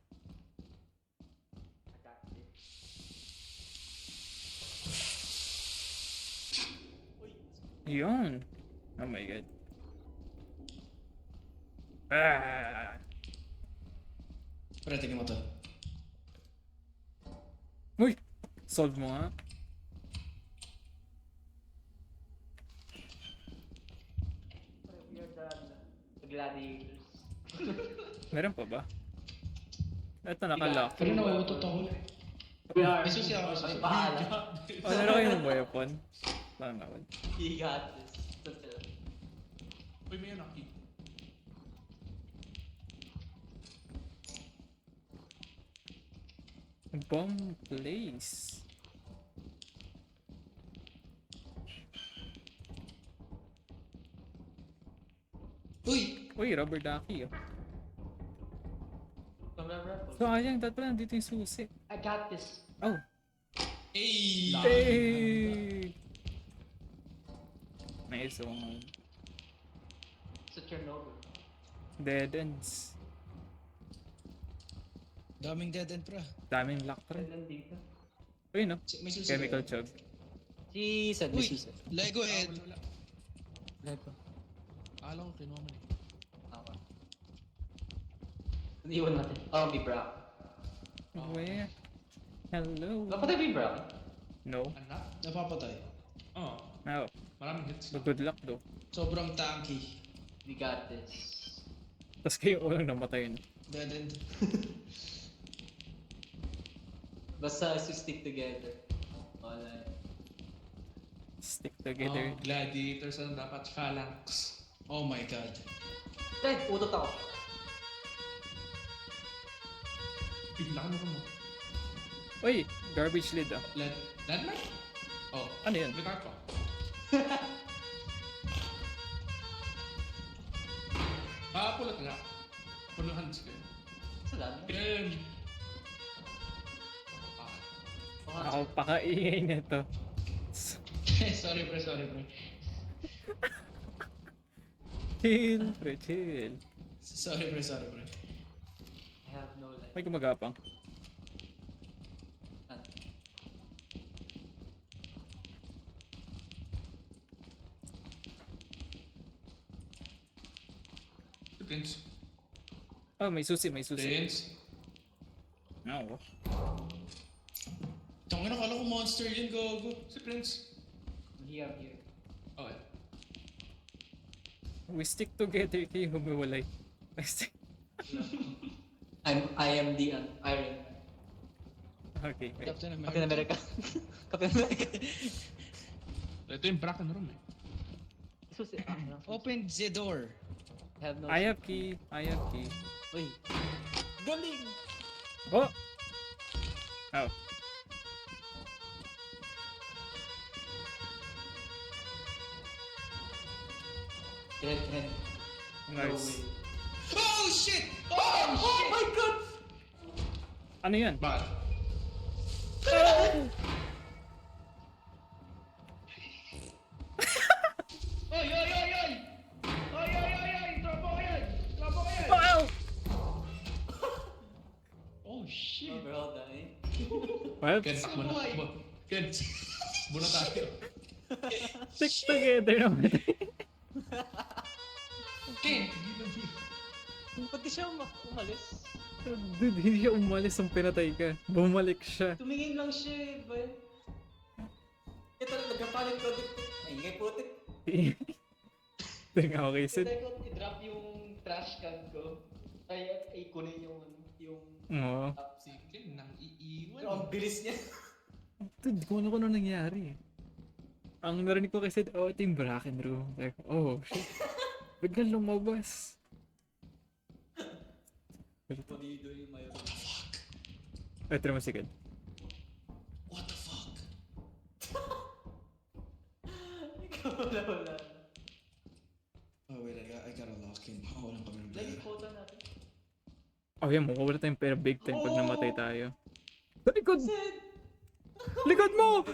Yun. Oh my god. Ah. Pre, tingnan mo to. Uy! Solve mo nga. we are the gladiators. Meron pa ba? Ito nakalock. Pero nauutot ako. We are. May susi ako, may susi. Bahala. Oh, meron kayong weapon? Parang naman. You got this. Totoo. Uy, may yan aki. Bomb place. Uy! Uy, rubber ducky oh. Remember? So ayang, dapat pala nandito yung susi. I got this. Oh. Hey! Hey! Nice one. Sa Chernobyl. Dead ends. Daming dead end, pre. Daming lock pa rin. Kailan dito? Uy no, May susi. chemical ba? chug. Si Sed, Uy! si Sed. Lego head. Wala. Lego. Akala ko kinuha mo eh. Tama. Iwan natin. Oh, be Brock. Where? Hello? Napatay ba yung Brock? No. Anak? Napapatay. Oo. No. Maraming hits. So good luck though. Sobrang tanky. We got this. Tapos kayo ulang namatay no. Dead end. Basta as we stick together. Wala. Stick together. Oh, gladiators ang dapat phalanx. Oh my god. Ted, utot ako. Bigla ka mo. Uy, garbage lid ah. Landmine? Oh. Ano yun? May carpa. Pulot nga. Puluhan ka. Sa dami. Ken! Ako pakaingay na to. sorry, pre. Sorry, pre. Chill, pre, chill. Sorry, pre. Sorry, pre. I have no life. May gumagapang. Prince. Oh, may susi, may susi. Prince. No. Tangin, akala ko monster yun, gogo. Si Prince. I'm here, I'm here. Okay. We stick together kayo humiwalay. I am the Iron Man. Okay, wait. Captain Captain America. America. Captain America. Ito yung bracken room eh. Susi. Open the door. I have no. I have key. I have key. Uy. Galing! Oh! Oh. Red. Nice. Oh shit! Oh my god! Ano yan? Bakit? Oy, oy, oy, oy! Oy, oy, oy, oy! Tropa ko yan! Tropa ko yan! Wow! Oh shit! Oh, we're all dying. Well, Ken, takbo na. Buhay. Takbo. Ken, muna tayo. stick together naman. Ken! Tigilan mo. Ba't di siya umalis? Dude, hindi siya umalis nung pinatay ka. Bumalik siya. Tumingin lang siya eh, ba? Kaya talaga nagkapalit ko dito. Ay, ingay putik. Tingnan ako kay Sid. Kaya ko i-drop yung trash can ko. Ay kunin yung Oo. Sige, nang iiwan. Pero ang bilis niya. Dude, kung ano nangyari. Ang narinig ko kay Sid, oh, ito yung Bracken room. Like, oh, shit. Biglang lumabas. Ponido yung mayo. Ay, tira mo si Sid. What the fuck? Ikaw wala. Oh wait, I gotta lock in. Walang kami ng Like, pera. photo natin. Oh, yan, mukha wala tayong pera big time pag namatay tayo. Sa likod! Sid! Likod mo! Oh,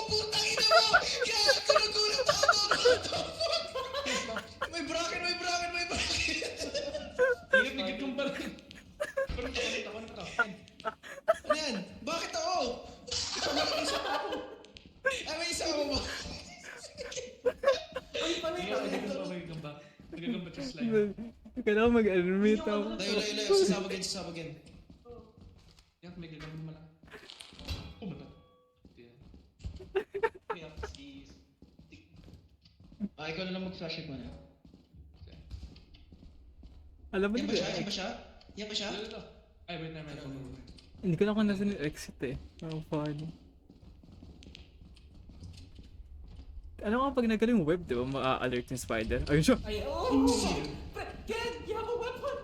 putang ina mo! Gago, nagulat ako! What the fuck? May bracket! Ingat, nagit kong barang. Parang nakalit ako ng kraken. Ano yan? Bakit ako? Ay, may isa mo ba? Ay, pala Ingat, nagagamba. Nagagamba sa slime. Kailangan mag-animate ako. Layo. Sasabagin. Ingat, may gagamba malaki. Pumunta. Yan. Kaya si... Ikaw na lang mag-flashlight mo na. Alam mo, Yan hindi, ba siya? Yan ba siya? Ito. Ay, wait na, may hindi ko na kung nasan yung exit eh. Oh, funny. Alam mo pag nagaling yung web, di ba, ma-alert yung spider? Ayun siya! Ay, oh! But, Ken, you have a weapon!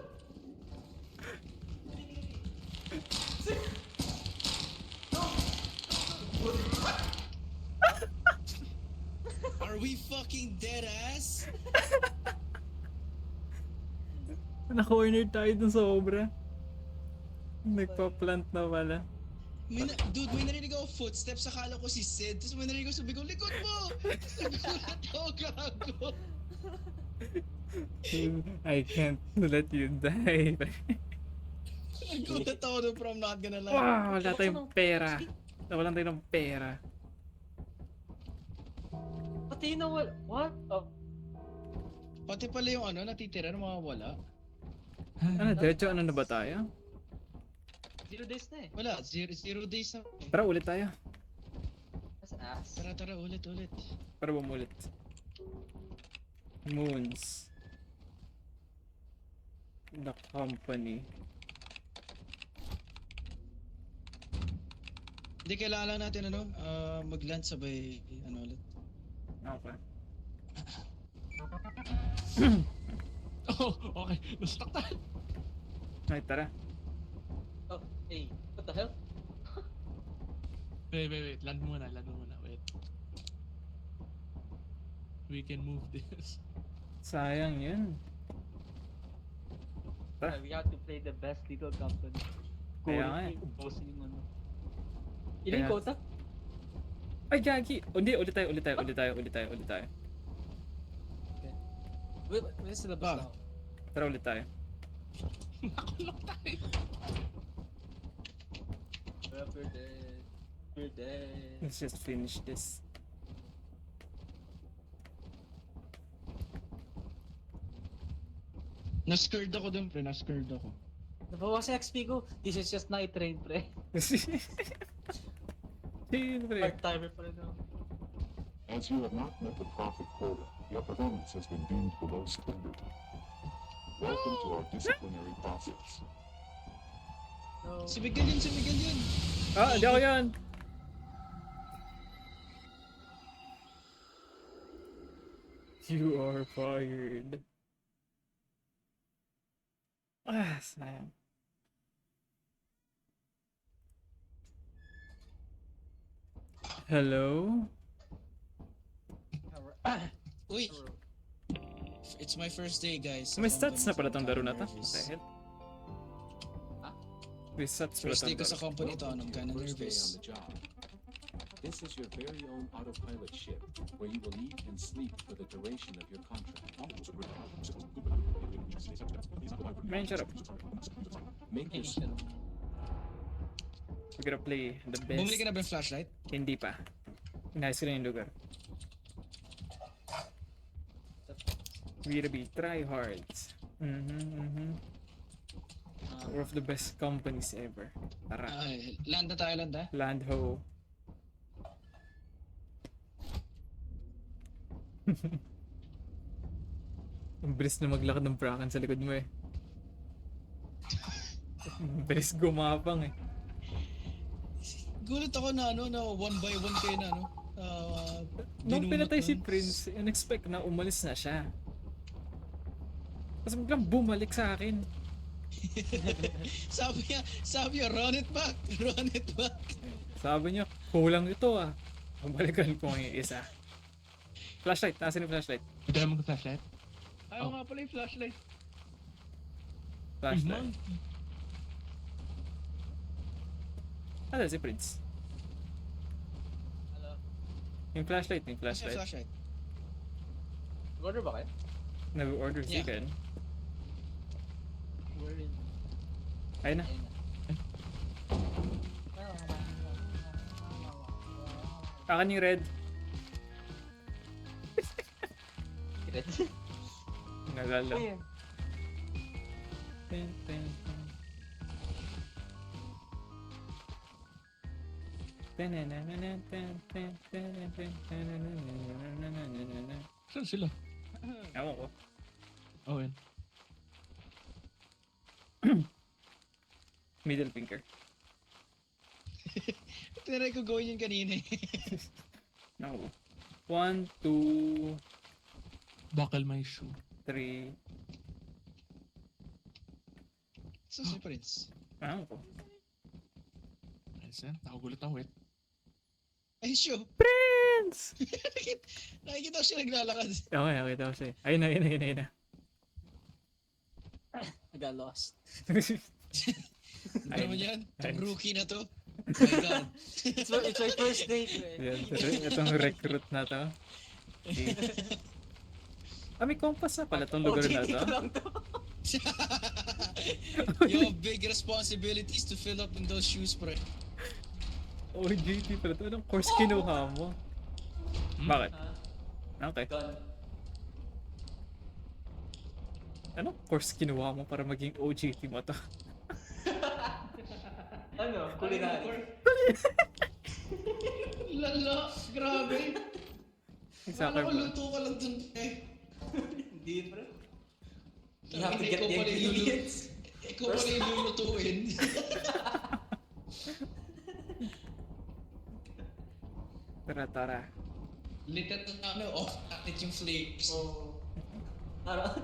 Are we fucking dead ass? Na-corner tayo dun sa obra. Nagpa-plant na pala. Dude, may narinig ako footsteps, akala ko si Sid. Tapos may narinig ako sabi ko, likod mo! Nagulat ako, gago. I can't let you die. Nagulat ako doon, pero I'm not gonna lie. Wow, wala tayong pera. Nawalan tayo ng pera. Pati na what? Oh, Pati pala yung ano, natitira ng mga wala. Ano, diretso ano na ba tayo? 0 days na eh. Wala, zero days na. Tara, ulit tayo. That's ass. Tara, ulit. Para bumulit. Moons. The company. Hindi, kailangan lang natin mag-land sabay, ulit. Okay. Oh, okay. Nastak tayo. Ay, tara. Oh, hey, what the hell? Wait. Land muna. Wait. We can move this. Sayang yun. Tara. We have to play the best little company. Kaya nga eh. Bossing yung ano. Ilang Kaya- quota? Ay, Gagi! Hindi, ulit tayo. Wait, where's the labas Ah. now? Tara, ulit tayo. Nakulong tayo. We're dead. Let's just finish this. Na-scared ako dun, pre. Nabawas sa XP ko. This is just night train, pre. Siyempre. Part-timer pa rin ako. As you have not met the profit quota, your performance has been deemed below standard. Welcome to our disciplinary process. No. Si Miguel yun. Ah, hindi ako yan! You are fired. Ah, sayang. Hello? Uy! It's my first day, guys. May stats na pala tong laro na to. Nervous. What the hell? May stats pala First day tong ko sa laro. company to, I'm kinda First day on nervous. the job. This is your very own autopilot ship, where you will eat and sleep for the duration of your contract. Man, shut up. Make Hey, your shut up. We're gonna play the best. Bumili ka na ba ng flashlight? Hindi pa. Inayos ko na yung lugar. We're be tryhards. We're of the best companies ever. Tara. Ay, landa tayo, landa. Land ho. Ang bilis na maglakad ng Bracken sa likod mo eh. Ang bilis gumapang eh. Gulat ako na ano, na one by one kayo na ano. Nung binunot pinatay si nun. Prince, in-expect na umalis na siya. Tapos biglang bumalik sa akin. sabi niya, run it back, run it back. Sabi niya, kulang ito ah. Pabalikan ko yung isa. Flashlight, nasan yung flashlight? Hindi naman ka flashlight? Ayaw nga pala yung flashlight. Flashlight. Ano si Prince? Hello. Yung flashlight, yung Kasi flashlight. flashlight. Order ba kayo? Nag-order Yeah. chicken. We're in. Ayun na. Ayun na. Akin yung red. Kiret. Nalala. Ayun. Ten, ten, ten. Tenenenenen, ten, ten, ten, ten, tenenenenenenenenenenen. Saan sila? Ewan ko. Oh, yun. Middle finger. Tinry ko gawin yun kanina eh. No. 1, 2, Buckle my shoe. 3. So si Prince. Ewan ko. Ayos yan. Nakagulat ako eh. Ay, sure. Prince! Nakikita ko siya naglalakad. Okay, okay daw siya. Ayun na, ayun na, ayun na, ayun na. I got lost. Ano naman yan? Itong Ayun. rookie na to. Oh my god. It's my first date, man. Yan, itong recruit na to. Okay. Ah, may compass na pala itong lugar na to. dito lang to. You have big responsibilities to fill up in those shoes, pre. Oh, JT pala to. Anong course kinuha mo? Bakit? Ah, Okay. gun. Anong course kinuha mo para maging OJT mo to? Ano? Culinary. Lala, grabe. Sa Paano akin ko ba? luto ka lang dun, eh? Hindi, bro. You have to Ikaw get the pala yung ingredients. Ikaw pala yung lulutuin. Tara, tara. Litat na ano, off natin yung flames. Oh. Para.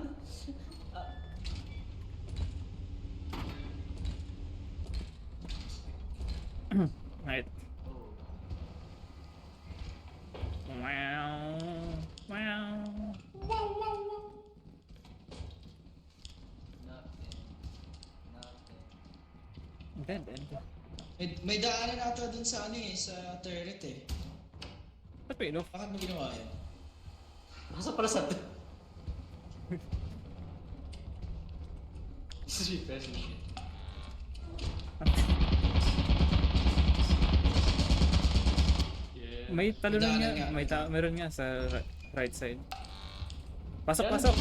Right. Oh. Wow. Wow. Nothing. Nothing. Dead end. May daanan ata dun sa ano eh, sa turret eh. Ba't pa enough? Bakit mo ginawa yan? Nasa pala sa... Shit, shit. Yeah. May talon Daanan nga. nga. May meron nga sa right side. Pasok, Yan. pasok.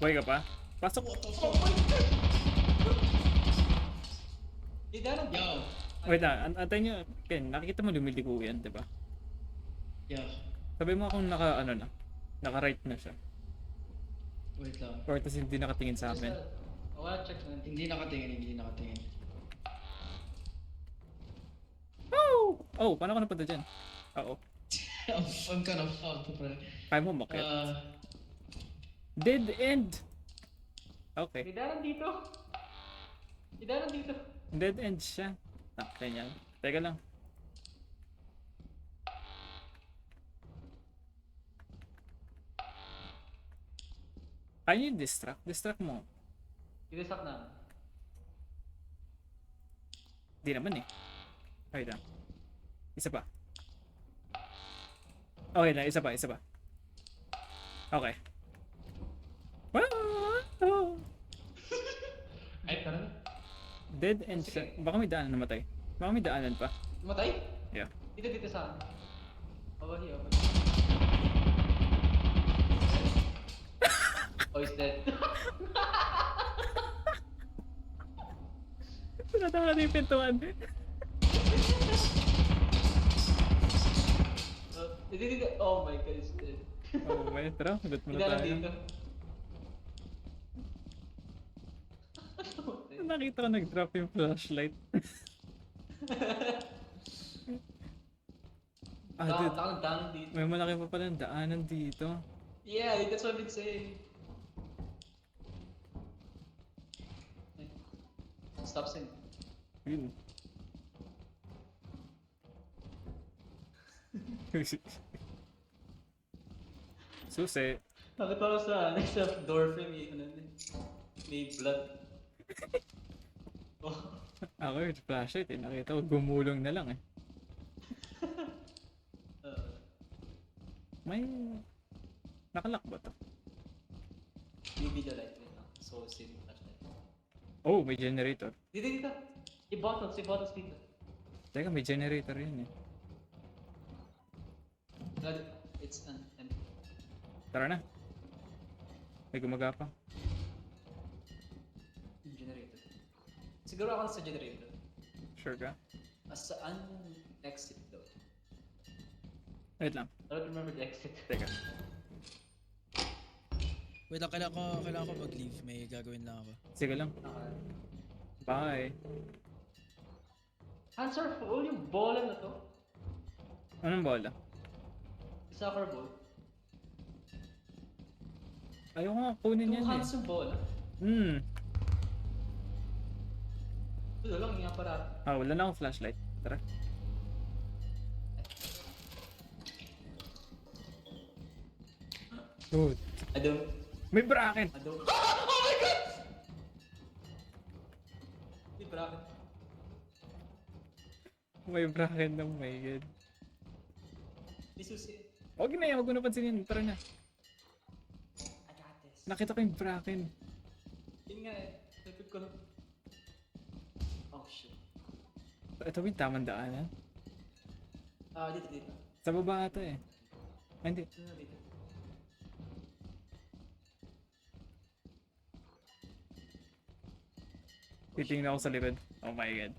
Buhay ka pa? Pasok. What the fuck? Hindi na Yo. Wait lang, antayin nyo. Ken, nakikita mo lumiligo yan, di ba? Yeah. Sabi mo kung naka, ano na, naka-right na siya. Wait lang. Or tas hindi nakatingin sa amin. Wala check na. Hindi nakatingin, hindi nakatingin. Oh! Oh, paano ka napunta dyan? Oo. I'm kind of out to pre. Kaya mo makit. Uh, Dead end! Okay. Idaran dito. Idaran dito. Dead end siya. Ah, ganyan. Teka lang. Kaya nyo distract? Distract mo. Idisak na. Di naman eh. Okay lang. Isa pa. Okay na, isa pa, isa pa. Okay. Wow! Ay, tara na. Dead end siya. Baka may daanan namatay. Baka may daanan pa. Matay? Yeah. Dito sa akin. Over here, over here. Oh, he's dead. Tinatawa na yung pintuan. Oh my god, he's dead. Oh, may tara. Ulit muna Hindi na tayo. dito. Nakita ko nag-drop yung flashlight. Dude. Down dito. May malaki pa pala daanan dito. Yeah, that's what I've been saying. Stop saying. Yun. Susi. Nakita ko sa door frame, may blood. Oh. Ako yung flashlight eh. Nakita ko gumulong na lang eh. May... Nakalak ba to? Maybe the light went out. So, same flashlight. Oh, may generator. Dito. I-bottles dito. Teka, may generator yun eh. It's an empty. Tara na. May gumagapang. Generator. Siguro ako sa generator. Sure ka? Saan exit though? Wait lang. I don't remember the exit. Teka. Wait lang, kailangan ko mag-leave. May gagawin lang ako. Sige lang. Bye. Answer full yung bola na to. Anong bola? Yung soccer ball. Ayaw nga kunin Two yan hands eh. yung bola. Wala lang yung aparato. Wala na akong flashlight. Tara. Dude. I don't. May bracket! Oh my god! Di bracket. May bracket na my god. Di susi. Huwag na yan, huwag mo napansin yan. Tara na. I got this. Nakita ko yung bracket. Yun nga eh. Lapit ko lang. Oh shit. Ito ba yung tamang daanan? Dito. Sa baba ata eh. Hindi. Dito. Titingnan ako sa likod. Oh my god.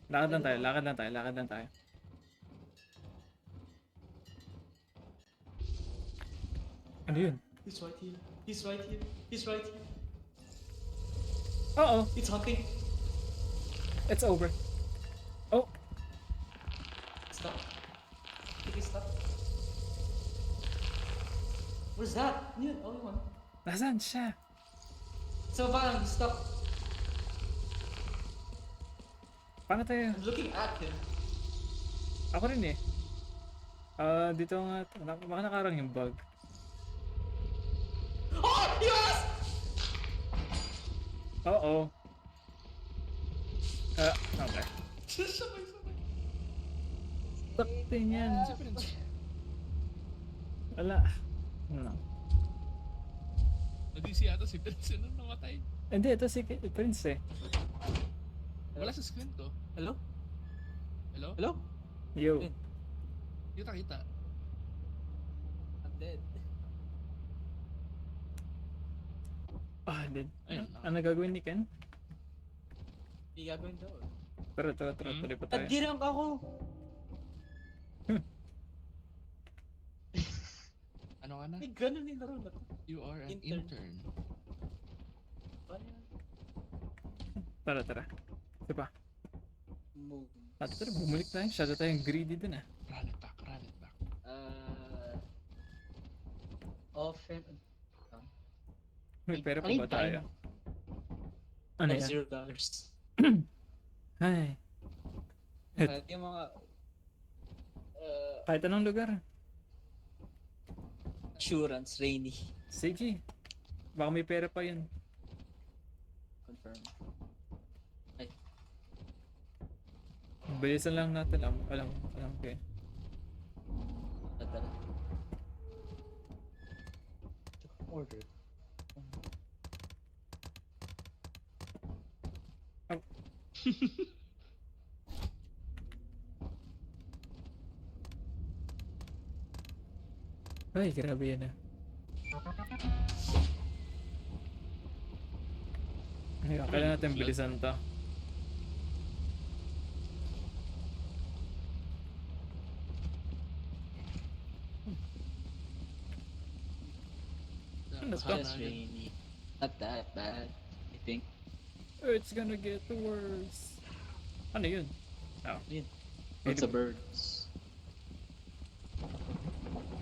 Lakad lang tayo. Ano yun? He's right here. Oo, It's hunting. it's over. Oh, Stop. Take stop. Where's that? Yun, only one. nasaan siya? So parang stop. Paano tayo? I'm looking at him. Ako rin eh. Dito nga. Baka nakarang yung bug. Oh! Yes! Oo. Okay. Sabay. Saktin yan. Wala. Ano? Nadisi ata si Prince na namatay. Hindi, ito si Prince eh. Wala sa screen to. Hello? Hello? Hello? Yo. Kita. I'm dead. Dead. Ayun. Ano gagawin ni Ken? Hindi gagawin daw. Tara, tuloy pa tayo. Nagdirang ako! Ano ka na? May ganun yung laro na to. You are an Intern. intern. Paano yan? Tara. Diba? Move. Tara, bumalik tayo. Shadow tayong greedy dun ah. Run it back. Offhand. May pera pa Ay, ba tayo? Ano Like yan? $0. Ay. Yung mga... Kahit anong lugar. Assurance, rainy. Sige. Baka may pera pa yun. Confirm. Bilisan lang natin. Alam ko eh. Tara. Order. Ay, grabe yan ah. Ayun, kailangan natin bilisan to. Ano to? Just rainy. Not that bad, I think. It's gonna get worse. Ano yun? Oh. Yun. It's a birds.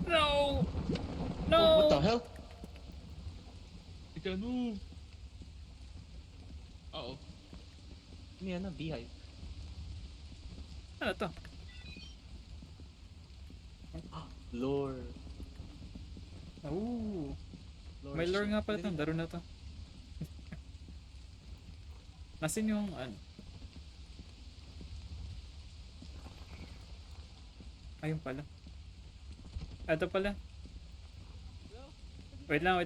No! No! Oh, what the hell? You can move. Uh-oh. May ano, beehive. Ano to? Lore. Oh. Lore May lore shit. nga pala itong laro na to. Nasin yung ano? Ayun pala. Ito pala. Wait lang.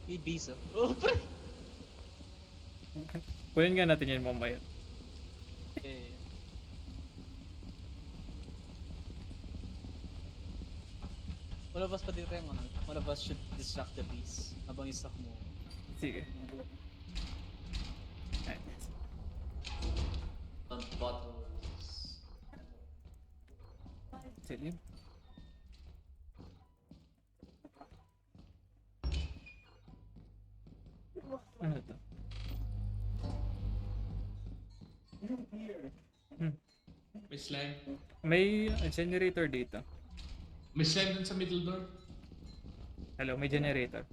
May bees ah. Oh, pre! Kunin nga natin yan mamaya. Eh. One of us pa dito yung ano. One of us should distract the bees. Habang isak mo. Sige. Ay, Bottles. sige. Ano to? May slime. May generator dito. May slime dun sa middle door. Hello, may generator.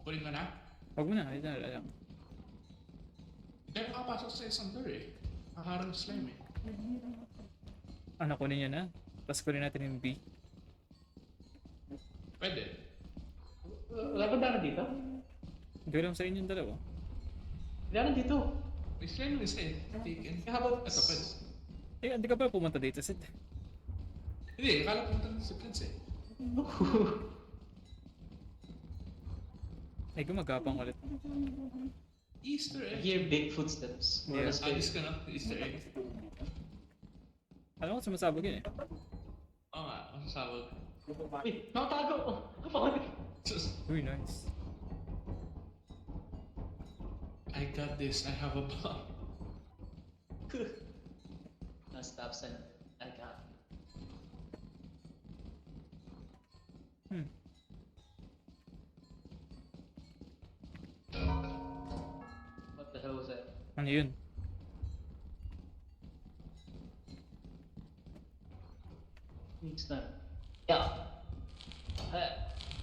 Kunin mo na. Huwag mo na, ito na lang. Hindi makapasok sa isang door eh. Nakaharang slime eh. Ano, kunin nyo na. Tapos kunin natin yung B. Pwede. Wala ba daan dito? Hindi ko lang sa inyong dalawa. Daan dito. May slime yung isa eh. Taken. How about... Ito, pwede. Eh, hindi ka pa pumunta dito, Sid. Hindi, akala pumunta na si Prince eh. Ay, gumagapang ulit. Easter I egg. hear big footsteps. Yeah. Alis ka na. Easter egg. Alam ko sumasabog yun eh. Oo nga, masasawag. Uy, nakatago! Oh, kapakot! Just, Uy, nice. I got this. I have a bomb. No stops and I got. Hmm. What the hell was that? Ano yun? It's not. Yeah.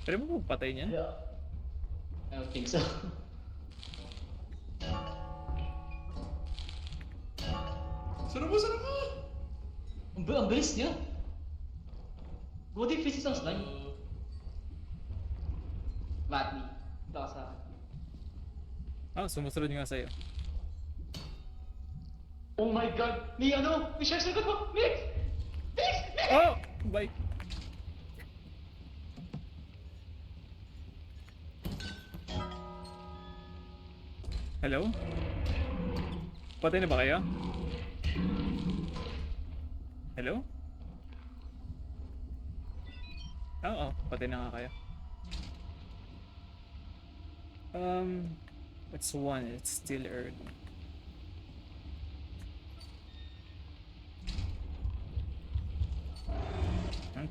Pwede mo po patay niyan? Yeah. I don't think so. Sarap mo, sarap mo! Ang bilis niya. Body physics ang slime. Bat me. Ito ka sa akin. Ah, sumusunod nga sa'yo. Oh my god! May ano! May shark sa likod mo! Nick! Nick! Nick! Oh! Bye! Hello? Patay na ba kayo? Hello? Oo, patay na nga kayo. It's 1, it's still early.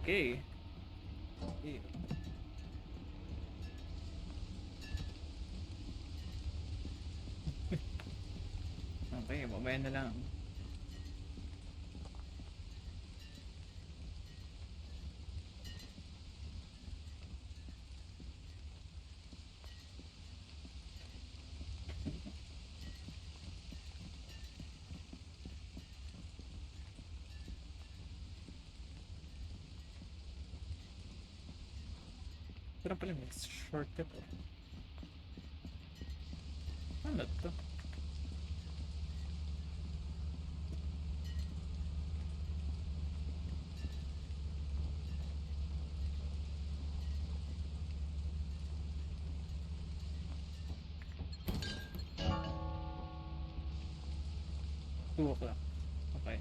Okay. Okay. Okay, mamaya na lang. Pero pala may shortcut eh. Ano to? Two o'clock. Okay.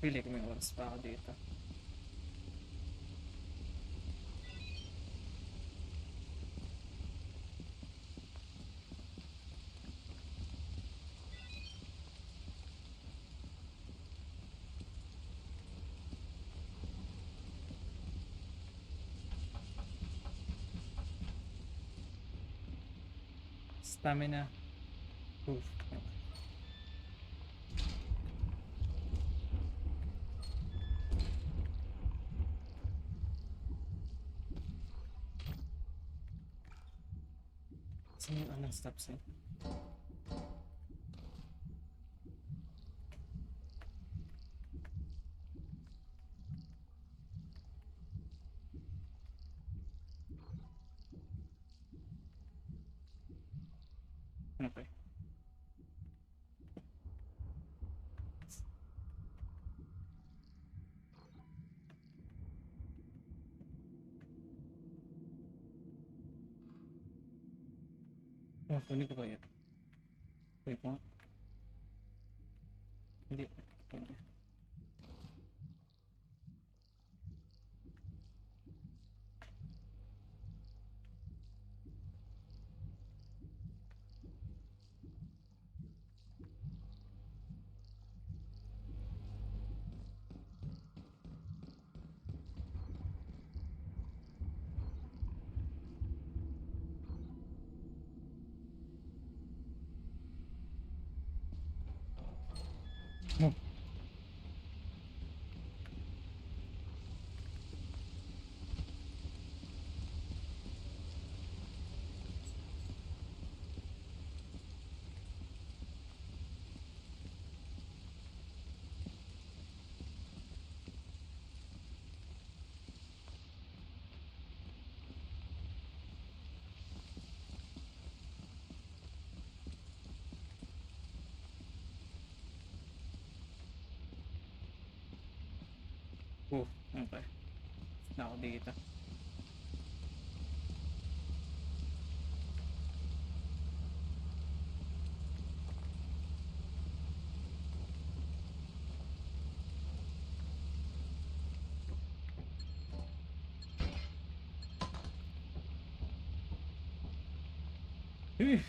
Pili ko may oras pa ako dito. Stamina. Oof. Saan yung anong stop sign? Okay. Oh, kunin ko ba yun? Wait mo. Hindi. Hindi. Move. Oh, okay. Na ako dito. Eh.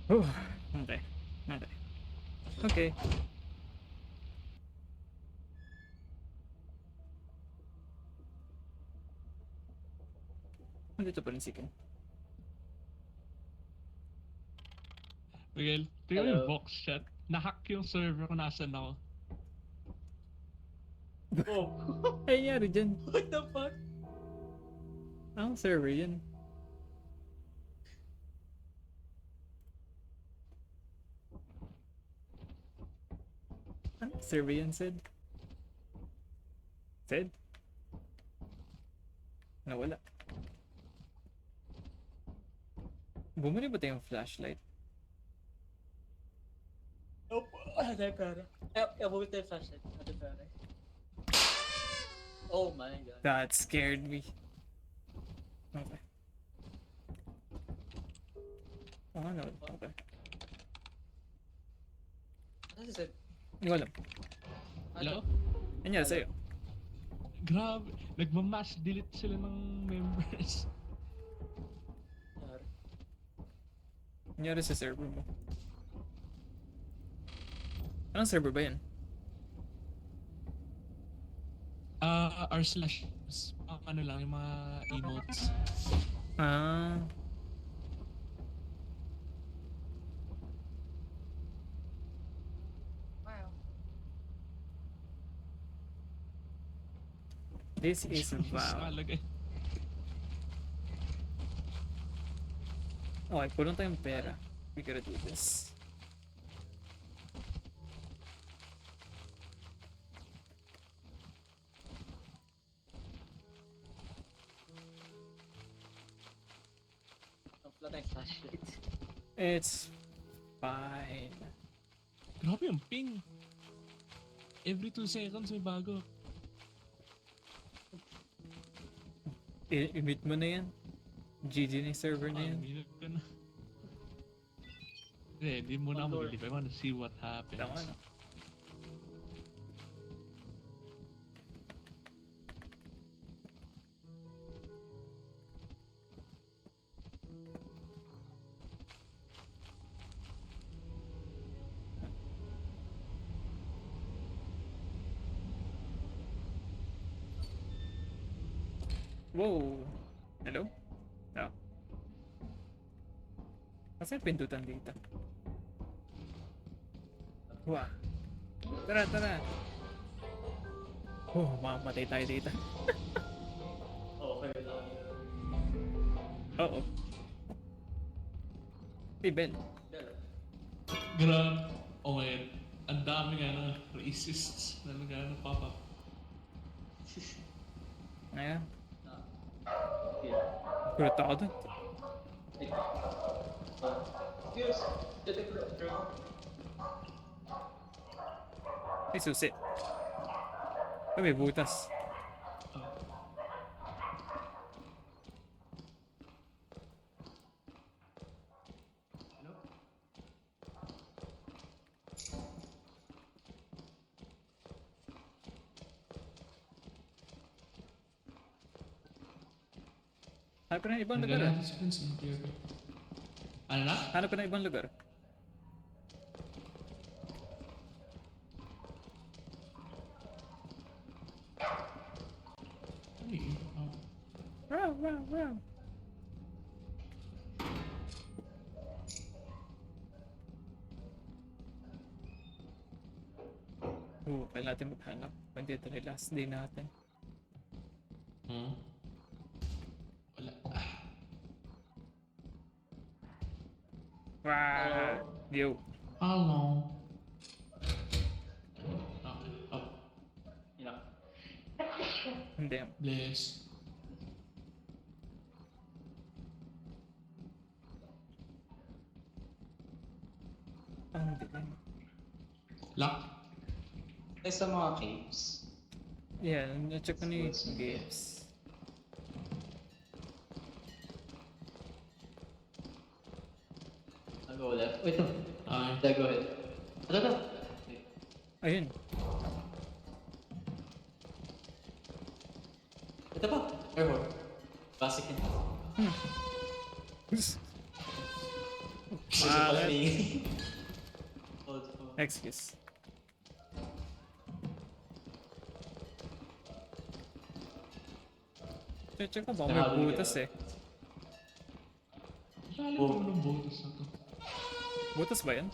Oh, okay. Okay. Okay. Nandito pa rin si Ken. Miguel, tingnan mo yung Hello. box chat. Nahack yung server kung nasan ako. Oh, Ay, nangyari dyan. what the fuck? Ang server yun. Anong server yun, Sid? Sid? Nawala. Bumili ba tayong flashlight? Nope. Ah, dahil pera. Jag får inte flashlight. Hade pera. Oh my god. That scared me. Okay. Oh, ano? Okay. Ano si Seth? Hindi ko alam. Hello? Ano nangyari sa'yo? Grabe, nagmamass delete sila ng members. Nangyari? Ano nangyari sa server mo? Anong server ba yan? R slash, ano lang, yung mga emotes. Ah. This is wow. Nakalagay. Okay, pulong tayong pera. We gotta do this. Ang pala tayong flashlight. It's fine. Grabe yung ping. Every 2 seconds may bago. I-meet mo na yan. GG na yung server na yan. Minute ka na. Hindi muna ako mag-leave. I wanna see what happens. Tama na. Wow! Hello? Oh. Kasi pindutan dito. Wow! Tara, tara! Oh, mamamatay tayo dito. Okay lang. Oo. Hey, Ben. Grabe. Okay. Ang daming racists na pop up. Ayan. Okay. Kulat ako dun. Excuse. Ay, susi. Ay, may butas. Hanap ka ng ibang lugar. Nagana disciplines in theory. Ano na? Hanap ka ng ibang lugar. Ano yun? Oh. Wow, wow, wow. Kailan natin maghanap. Hindi ito na last day natin. Hmm? Wala. Ah. Wow! Yo. Hello. Okay. Up. Inak. Hindi. Bless. Ang dilim. Lock. Ay, sa mga caves. Yeah, na-check ko na yung games. I'll go left. Wait, no. Ay. Yeah, go ahead. Ito. Wait. Ayun. Ito pa. Airborne. Basic yun. Gusto pala Bakit? ni... Hold phone. Excuse. Check ko ba? May butas eh. Lalim Oh. naman ng bonus na to. Butas ba yan?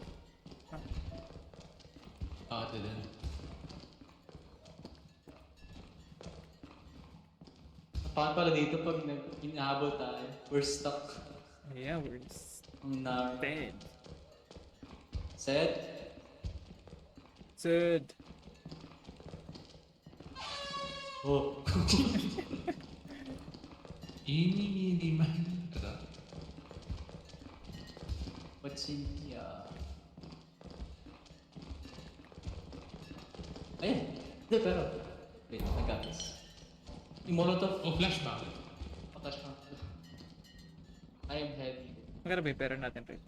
Ah, ito din. Paano pala dito pag inahabol tayo? We're stuck. Yeah, we're Ang nar... dead. Set? Sud. Oh. Hindi man. Ito. What's in here? Ayan. Hindi, pero... Wait, nag-guys. Yung molotov. Oh, flashback. Patash na. I am heavy. Magkano ba yung pera natin, Red?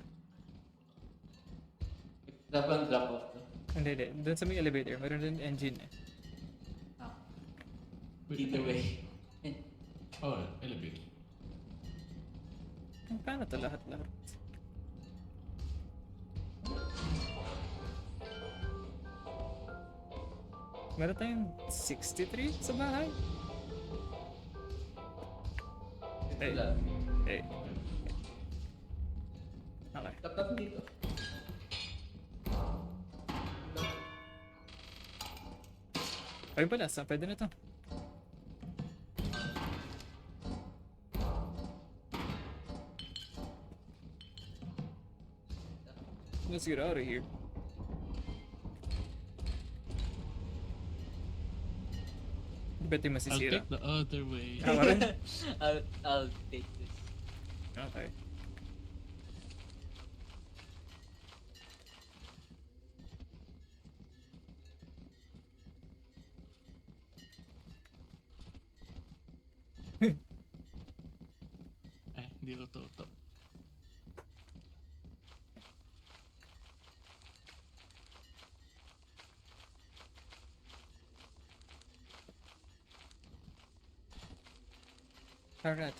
Dapat drop off to. Hindi. Doon sa may elevator, meron din engine eh. Ah. Wait, Either way. Ayan. Oh, elevator. Paano to lahat-lahat? Meron tayong 63 sa bahay. Eh, Wala. eh. Okay. Laptop dito. Ay pala, sa pwede na to. Let's get out of here. Bet yung I'll masisira. take the other way. Tama rin? I'll take this. Okay. to. Tara.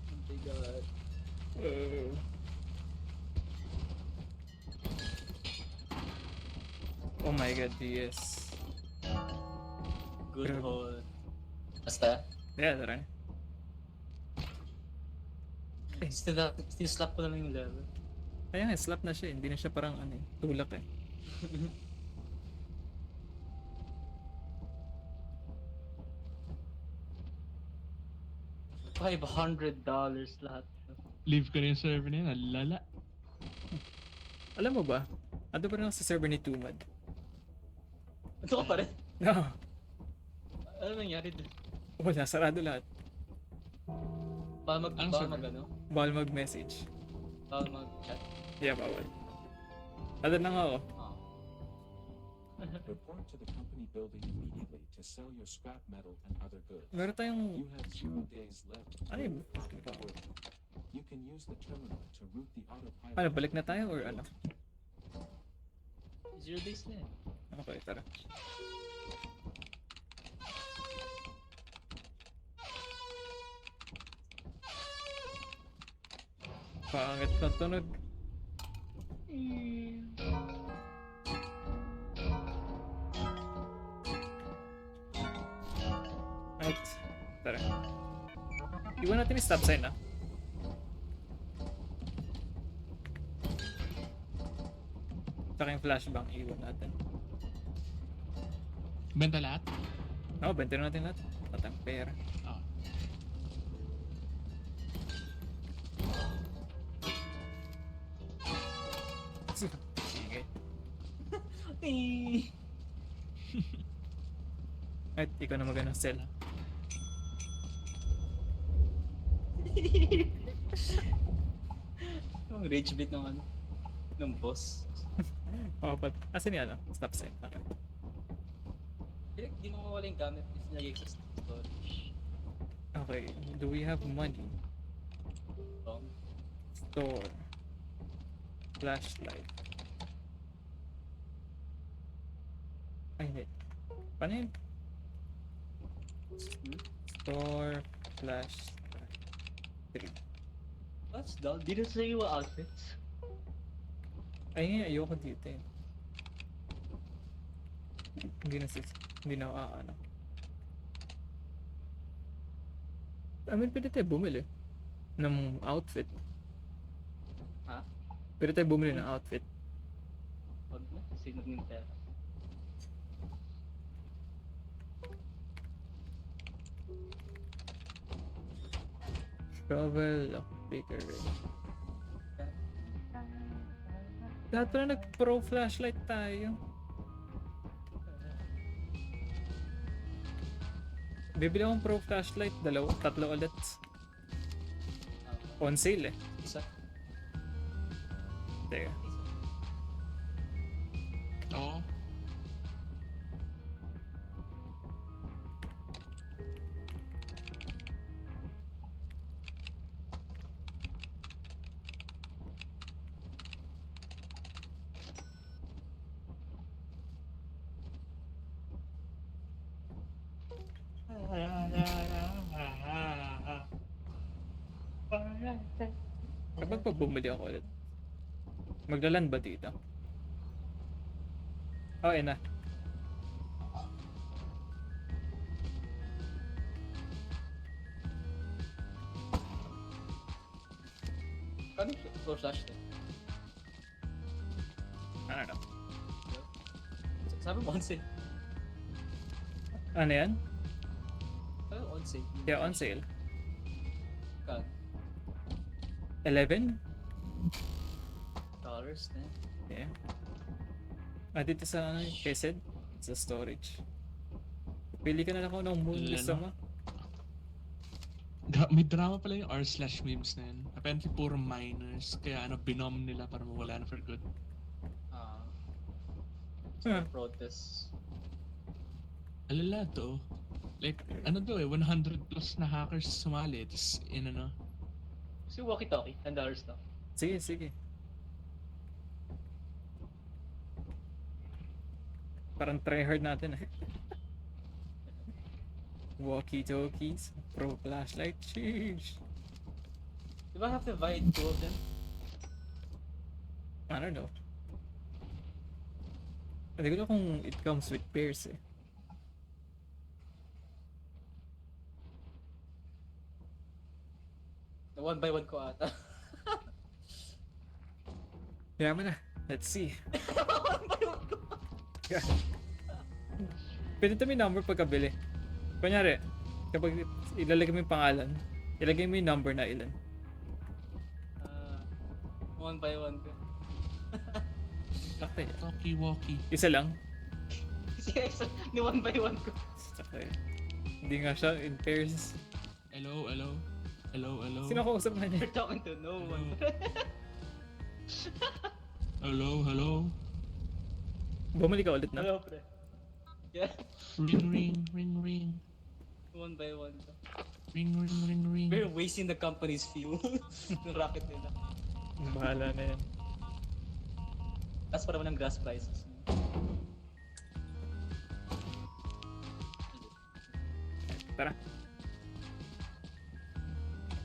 Oh my god. Oh my god, yes. Good Grabe. hole. Basta, Yeah, tara. still slap ko na lang yung level. Kaya nga, slap na siya. Hindi na siya parang ano, tulak eh. $500 lahat. Leave ko na yung server na yun. Ang lala. Alam mo ba? Ano pa rin ako sa server ni Tumad? Ito ka pa rin? No. Ano nangyari dun? Wala, sarado lahat. Bawal Anong bawal server? ano? Bawal mag-message. Bawal mag-chat? Yeah, bawal. Ano lang ako. Oh. Report to the company building immediately to sell your scrap metal and other goods. Meron tayong... You have 0 days left. to Ano yun? report to work. You can use the terminal to route the autopilot. Ano, balik na tayo or ano? 0 days na eh. Okay, tara. Pangit na tunog. Right. Tara. Iwan natin yung stop sign ah. Tsaka yung flashbang iwan natin. Benta lahat? Oo, benta na natin lahat. At ang pera. Ah. Sige. At ikaw na magano sell. Yung rage bit ng ano? Ng boss. Oh, but asan yung ano? Stop sign. Okay. Di mo mawala yung gamit is nilagay sa storage. Okay. Do we have money? Wrong. Store. Flashlight. Ay, hindi. Paano yun? Store. Flashlight. 3. That's dull. Di na sa'yo yung outfits. Ay, nga, ayoko dito eh. Hindi na ano. I mean, pwede tayo bumili ng outfit. Ha? Pwede tayo bumili ng outfit. Huwag na. Sino yung pera? Travel, picker ring. Lahat pala nag-pro flashlight tayo. Bibili akong pro flashlight, tatlo ulit. On sale eh. Isa. Teka. Oo. Kapag pa bumili ako ulit. Maglalan ba dito? Oh, na. Ano yung floor flash na? Ano na? Sabi mo on sale. Ano yan? Sabi mo on sale. Yeah, on sale. Kan. 11? Dollars na. Yeah. Ah, dito sa ano, KSED? Sa storage. Pili ka na lang kung anong mood Ano? gusto mo. May drama pala yung r/memes na yun. Apparently puro minors, kaya binom nila para mawala na for good. Ah, Huh. protest. Alala to. Like, 100 plus na hackers sumali. Tapos, Si walkie-talkie, $10 lang. Sige, sige. Parang tryhard natin eh. Walkie-talkies, pro flashlight, sheesh. Do I have to buy 2 of them? I don't know. Hindi ko alam kung it comes with pairs eh. Na 1 by 1 ko ata. Yaman na. Let's see. 1 by 1 ko. Pwede mo yung number pagkabili. Kunyari, kapag ilalagay mo yung pangalan, ilagay mo yung number na ilan. 1 by 1 ko. Sakto eh. talkie-walkie. Isa lang. Sige, ni 1 by 1 ko. Sakto eh. Hindi nga siya in pairs. Hello, hello. Hello, hello. Sino ko usap na niya? You're talking to no one. Hello, hello. Bumalik ka ulit na. Hello, pre. Yeah, Ring, ring, ring, ring. 1 by 1 ko. Ring, ring, ring, ring. We're wasting the company's fuel. Yung rocket nila. Bahala na yan. Taas pa naman ng gas prices. Tara.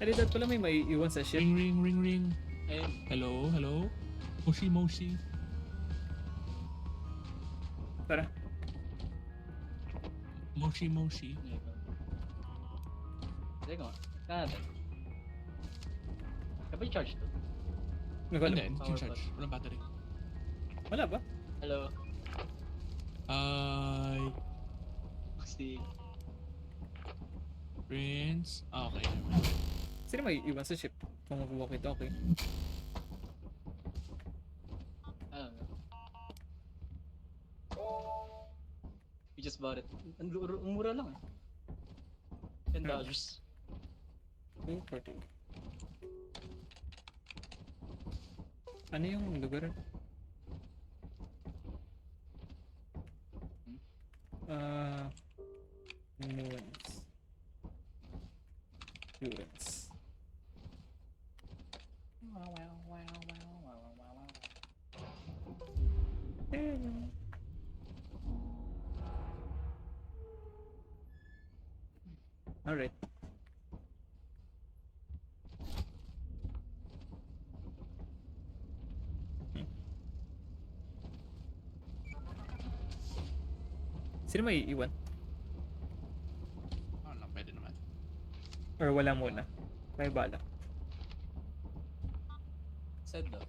Editad pala may maiiwan sa ship. Ring, ring, ring, ring. Ayun. Hello, hello. Moshi, moshi. Tara. Moshi, moshi. Ayun. Sige nga. Canada. Kapag charge to? Hindi ko alam. Hindi, hindi Power charge. Walang battery. Wala ba? Hello. Ay, Si... Prince. Ah, okay. Sino maiiwan sa ship? Kung walkie-talkie. I don't know. We just bought it. Ang mura lang eh. $10. 240. Ano yung lugar? Nuance. Nuance. Alright. Sino may iiwan? Ah, lang, pwede naman. Or wala muna? May bala. Sad daw.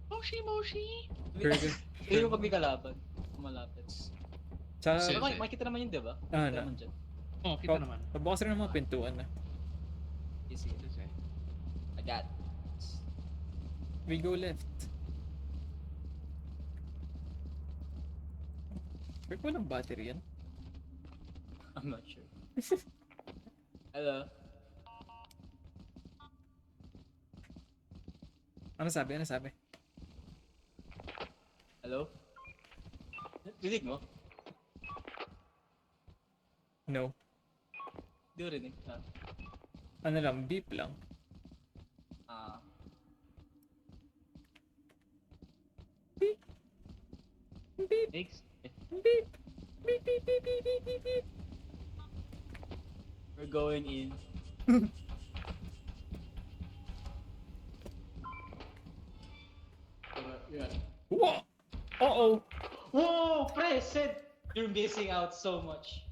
Moshi, moshi. Burger. Pero pag may kalaban, malapit. Tsaka, Sige. Pero makikita naman yun, di ba? Ah, Makikita na. naman dyan. Oh, kita naman. pabukas rin ng mga pintuan na. Easy. Sige. I got it. We go left. Pero walang battery yan. I'm not sure. Hello. Ano sabi? Ano sabi? Hello? Dinig mo? No. Di ko rinig. Ano lang, beep lang. Ah. Beep, Thanks. beep, beep, beep, beep, beep, beep, beep, beep. We're going in. Yeah. Whoa! Uh-oh! Whoa, pre, Sid! You're missing out so much.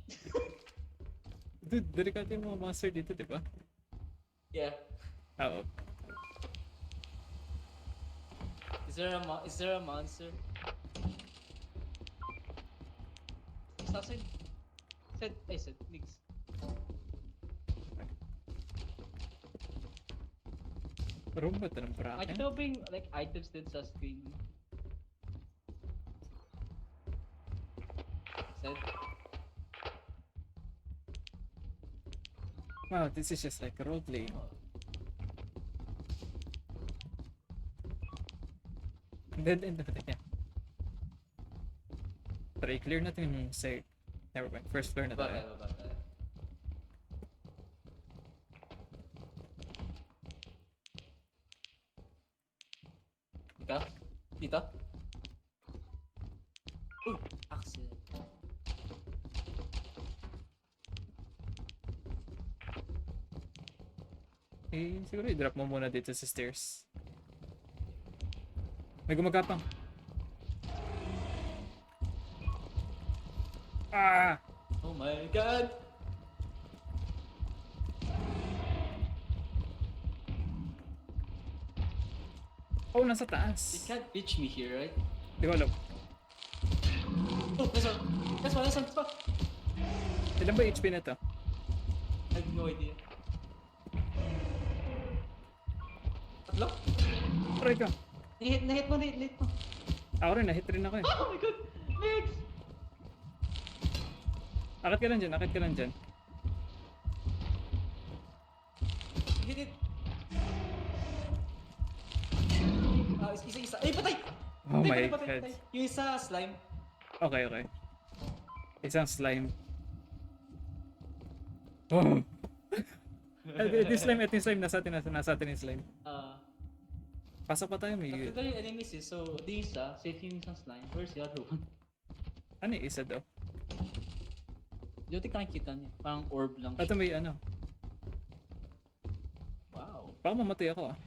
Dude, delikado yung mga monster dito, di ba? Yeah. Oo. Is there a monster? Stop, Sid. Sid, hey Sid, please. Room ba ito ng bracket? Makikita ko ba yung like items din sa screen? Sid? Wow, this is just like a roleplay. Dead end of it, yeah. Pero i-clear natin yung side. Never mind, first floor na Baba tayo. tayo, baba tayo. Ika? Dito? Axel. Eh, siguro i-drop mo muna dito sa stairs. May gumagapang. Ah! Oh my god! Oh, nasa You taas. can't reach me here, right? Di ko alam. Oh, that's one! That's one, that's one, that's one! Ilan ba HP na to? I have no idea. Tatlo? Aray ka. Nahit mo, nahit mo. Ako rin, nahit rin ako eh. Oh my god! Next! Akit ka lang dyan, akit ka lang dyan. Hit it! Ah, isa. Ay, patay! Oh my Patay, god. patay. Yung isa, slime. Okay, okay. Isang slime. Oh! Ito yung slime, nasa atin yung slime. Ah, Pasok pa tayo, may... tatlo yung enemies eh. So, di isa, safe yung isang slime. Where's the other one? Ano yung isa daw? Di ko nakikita niya. Parang orb lang Ito siya. may ano. Wow. Baka mamatay ako ah.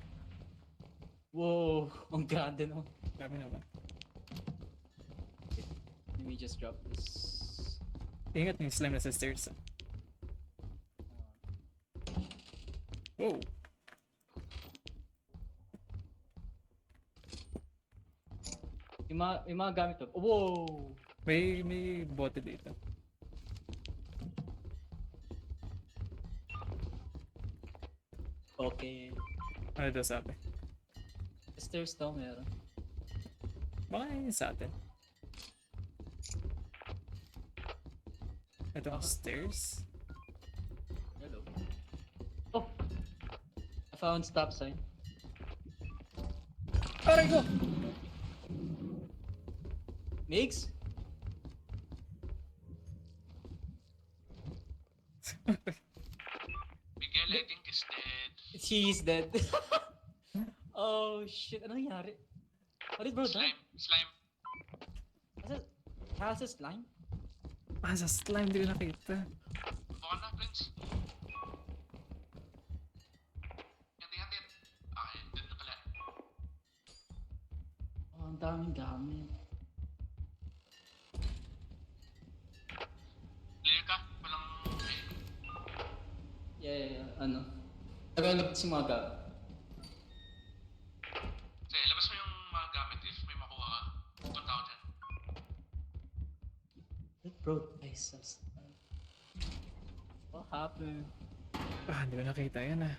Wow, ang grande no. Grabe naman. Let me just drop this. Ingat yung slime nasa stairs ah. Oh! Yung mga gamit ko. Wow! May bote dito. Okay. Ano daw sabi? Stairs daw meron. Baka yun sa atin. Ito ang stairs. Hello. Oh! I found stop sign. Aray ko! Migs? Miguel, I think is dead. He's dead. Oh shit, ano nangyari? What did bro die? Slime. How's a slime? Ah, sa slime, di ko nakita. Baka na, Prince. Hati-hati. Okay, dun na pala. Oh, ang daming gamit. Clear ka? Walang... Yeah. Ano? Tagalog si mga gamit. Sige, labas mo yung mga gamit if may makuha ka. Punta ako dyan. That bro dies. What happened? Ah, di ko nakita yan ah.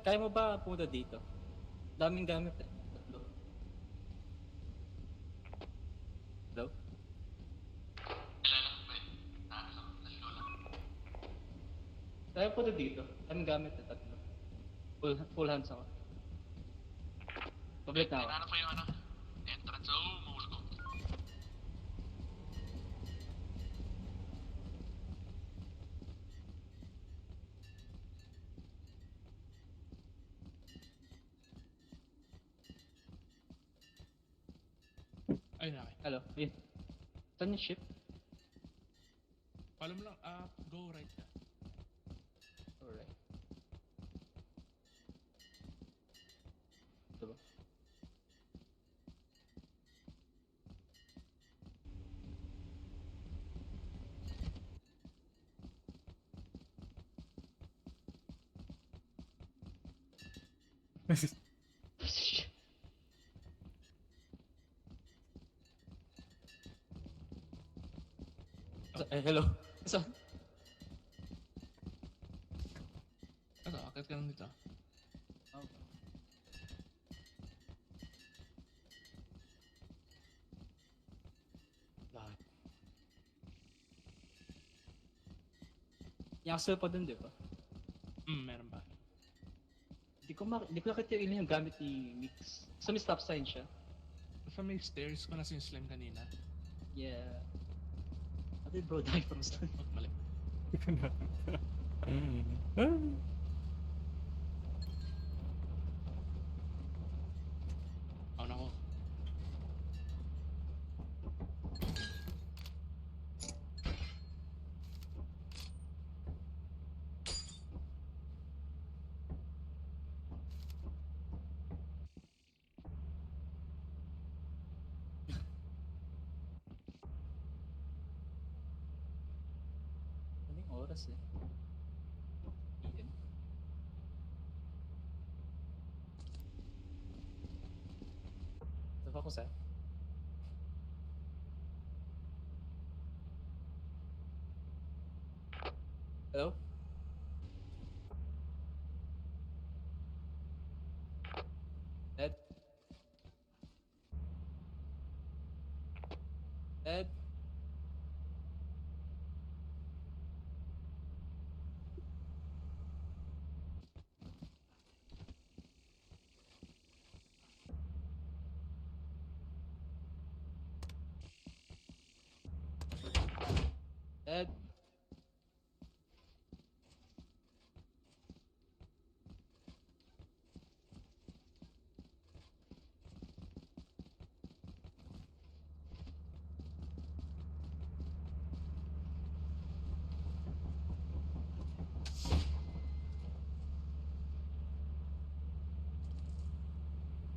Kaya mo ba pumunta dito? Daming gamit eh. Tatlo. Hello? Alala, wait. Nalilo lang. Kaya mo punta dito? Daming gamit eh. Tatlo. Full hands ako. Public na ako. Hinahanap ko yung ano, entrance. Oh, mahulog ko. Ay, naki. Hello? Yun. Saan yung ship? Follow mo lang. Go right ka. Alright. Ito ba? hello. So, Ano, akit ka lang dito. oh, Lahat. yung axle pa dun, di ba? Meron ba? Hindi ko nakita yung ilan yung gamit ni Mix. So may stop sign siya. Basta may stairs ko na sinuslim kanina. Yeah. How did bro die from stun? Oh, mali. Ako na ako. Ano yung oras eh? PM. Diba ko sa? Hello? Ed? Ed? Ed?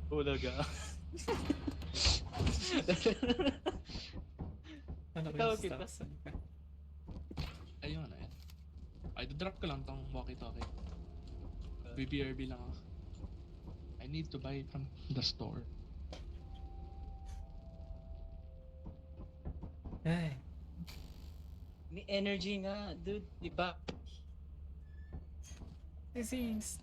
Bulaga. Ano ko Tawag yung kita. stocks? Saan ka? Ayun, ano yan. Ay, drop ko lang tong walkie-talkie. BBRB lang ako. I need to buy it from the store. Ay, May energy nga, dude. Di ba? disease.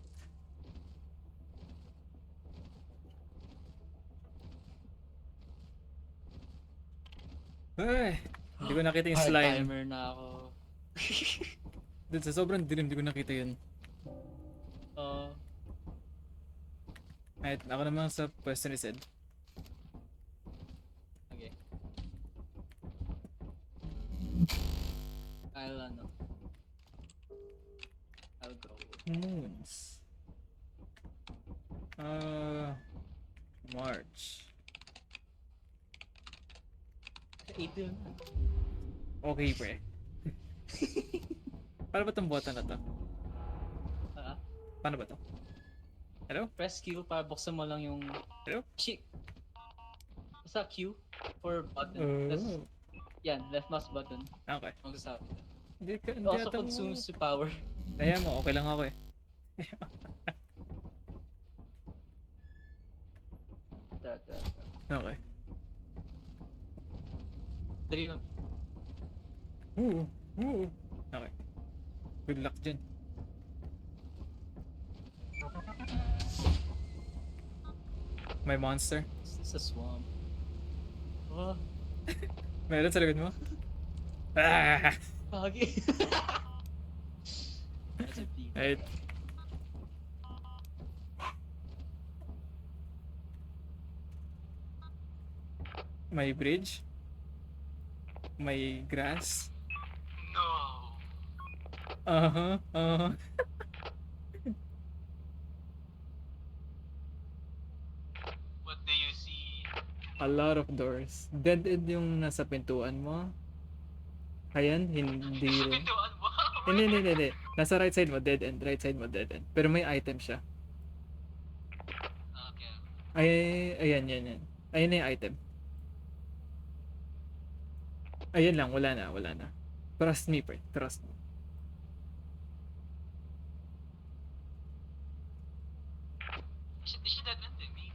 Ay, hindi ko nakita yung Hard slime. timer na ako. Dude, sa sobrang dilim, hindi ko nakita yun. Ay, ako naman sa pwesto ni Sid. Okay. I'll go. Moons. March. 8 yun. Okay, pre. Paano ba tong button na to? Ah, Paano ba to? Hello? press Q para buksan mo lang yung... Hello? Shit! Basta Q for button. Oh. Yan, left mouse button. Okay. Magsasabi. Hindi ka, It hindi also ata mo. consumes the power. Kaya mo, okay lang ako eh. Okay. Dali lang. Ooh. Ooh. Okay. Good luck dyan. May monster. Sa swamp. Oh, Meron sa likod mo? Ah! pagi. That's a beat. Right. May bridge. May grass. No! Uh-huh. Uh-huh. What do you see? A lot of doors. Dead end yung nasa pintuan mo. Ayan, hindi rin. Pintuan mo? Hindi. Nasa right side mo, dead end. Right side mo, dead end. Pero may item siya. Okay. Ay, ayan, yan. Ayan na yung item. Ayan lang, wala na. Trust me, pre. Trust me. Di siya dead end eh. May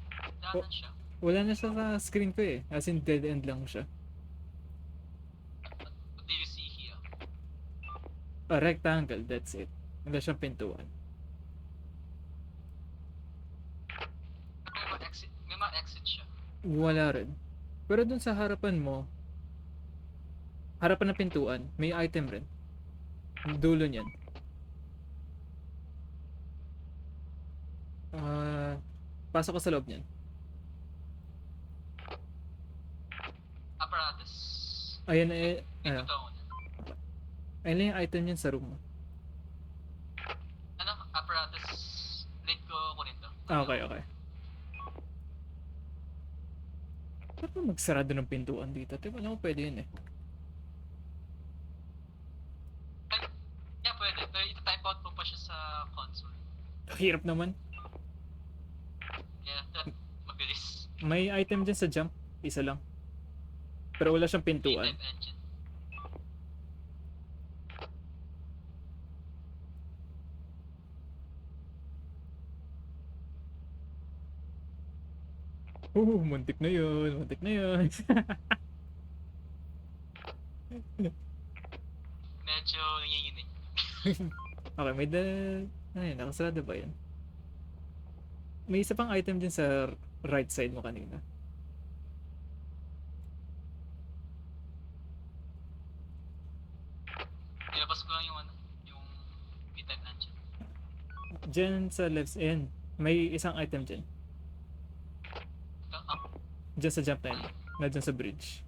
Oh. daanan siya. Wala na siya sa screen ko eh. As in, dead end lang siya. What do you see here? A rectangle, that's it. Wala siyang pintuan. May mga exit siya. Wala rin. Pero dun sa harapan mo, harapan ng pintuan, may item rin. Dulo niyan. Pasok ko sa loob niyan. Apparatus. Ayan eh, Ito to. ayun lang yung item niyan sa room mo. Ano? Apparatus. Late ko kunin to. Okay, okay. Ba't ba magsarado ng pintuan dito? Diba alam mo pwede yun eh. Yeah, pwede. Pero ita-type out mo pa siya sa console. Hirap naman. Kaya mabilis. May item dyan sa jump. Isa lang. Pero wala siyang pintuan. Type engine. Muntik na yun. Muntik na yun. Medyo nanginginig. Okay, may ay, nakasarado ba yan? May isa pang item din sa right side mo kanina. Nilabas ko lang yung ano, yung B-type engine. Diyan sa left, ayan. May isang item dyan. Ito, Diyan sa jump line. Na dyan sa bridge.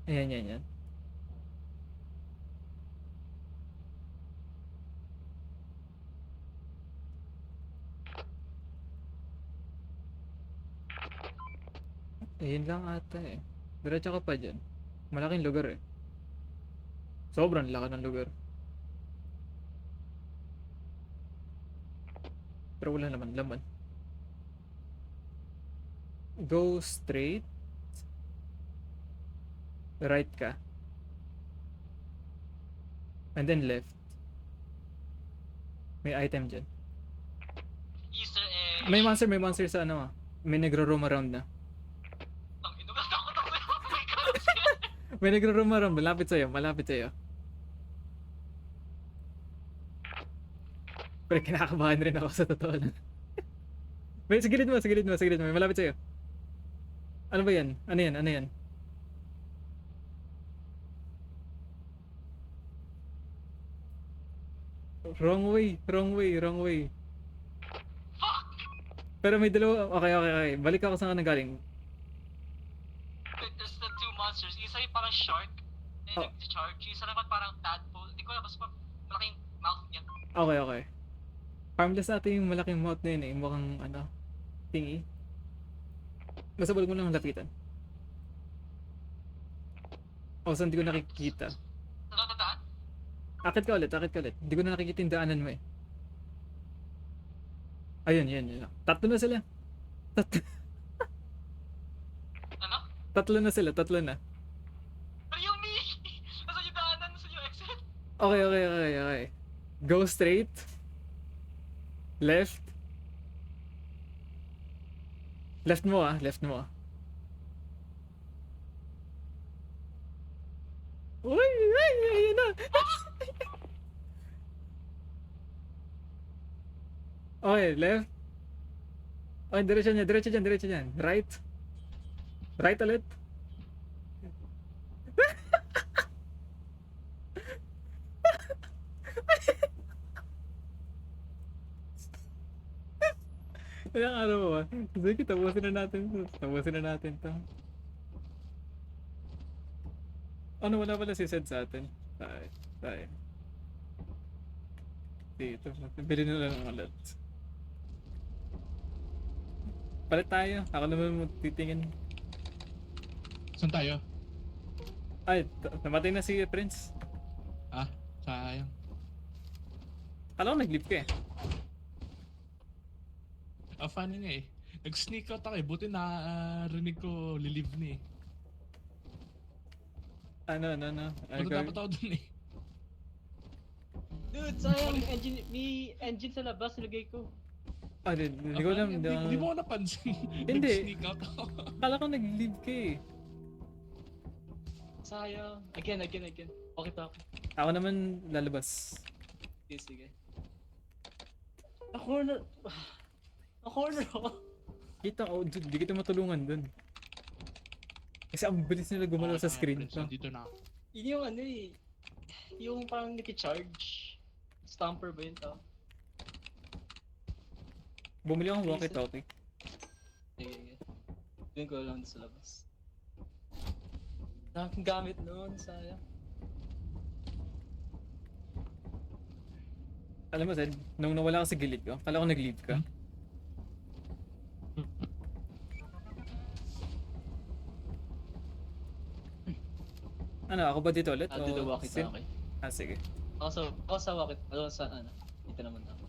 Ayan, yan, yan. Ayun lang ata eh. Diretso ka pa dyan. Malaking lugar eh. Sobrang laki ng lugar. Pero wala naman laman. Go straight. Right ka. And then left. May item dyan. Easter egg. May monster sa ano ah. May nagro-roam around na. Ang inugat ako to. Oh my God. May nagro-roam around. Malapit sa'yo. Malapit sa'yo. Pero kinakabahan rin ako sa totoo lang. May, sa gilid mo, sa gilid mo, sa gilid mo. May malapit sa'yo. Ano ba yan? Ano yan? Ano yan? Wrong way, wrong way, wrong way. Fuck! Pero may dalawa. Okay, okay, okay. Balik ako saan ka nagaling. Wait, there's the two monsters. Isa yung parang shark. Oh. Na nag-charge. Isa naman parang tadpole. Hindi ko alam. Basta malaking mouth niya. Okay, okay. Harmless natin yung malaking mouth na yun eh. Mukhang ano, thingy. Basta balik mo lang lapitan. O, saan di ko nakikita. Natatandaan? Akit ka ulit, akit ka ulit. Di ko na nakikita yung daanan mo eh. Ayun, yun, yun. Tatlo na sila. Ano? Tatlo na sila, tatlo na. Pero yung me! Nasa yung daanan, nasa yung exit. Okay, okay, okay, okay. Go straight. Left. Left mo ah, left mo ah. Uy, ay, ayun na. Okay, left. Okay, diretso niya, diretso dyan, diretso dyan. Right. Right ulit. Ilang araw ba? Sige, tapusin na natin to. Tapusin na natin to. Ano, wala pala si Sed sa atin. Tayo. Dito, bili na lang ng ulit. Palit tayo. Ako naman mo titingin. Saan tayo? Ay, namatay na si Prince. Ah, sayang. Kala ko nag-leave ka eh. Ah, funny nga eh. Nag-sneak out ako eh. Buti rinig ko lilive na eh. Ano. Ay, Punta dapat ako dun eh. Dude, sayang engine, may engine sa labas nilagay ko. Ah, hindi ko alam. Hindi mo ako napansin. Hindi. Nag-sneak out ako. Akala ko nag-leave ka eh. Sayang. Again. Okay pa ako. Ako naman lalabas. Sige. Na-corner. Na-corner ako. Kita ko, dude, di kita matulungan dun. Kasi ang bilis nila gumalaw sa screen ko. Dito na ako. Yun yung ano eh. Yung parang naki-charge. Stamper ba yun tao? Bumili akong walkie-talkie. Sige. Doon ko lang sa labas. Daming gamit noon, sayang. Alam mo, Zed, nung nawala ka sa gilid ko, akala ko nag-leave ka. Ano, ako ba dito ulit? I'll do the walkie-talkie. Sige. Ako sa walkie, sa ano. Dito naman ako.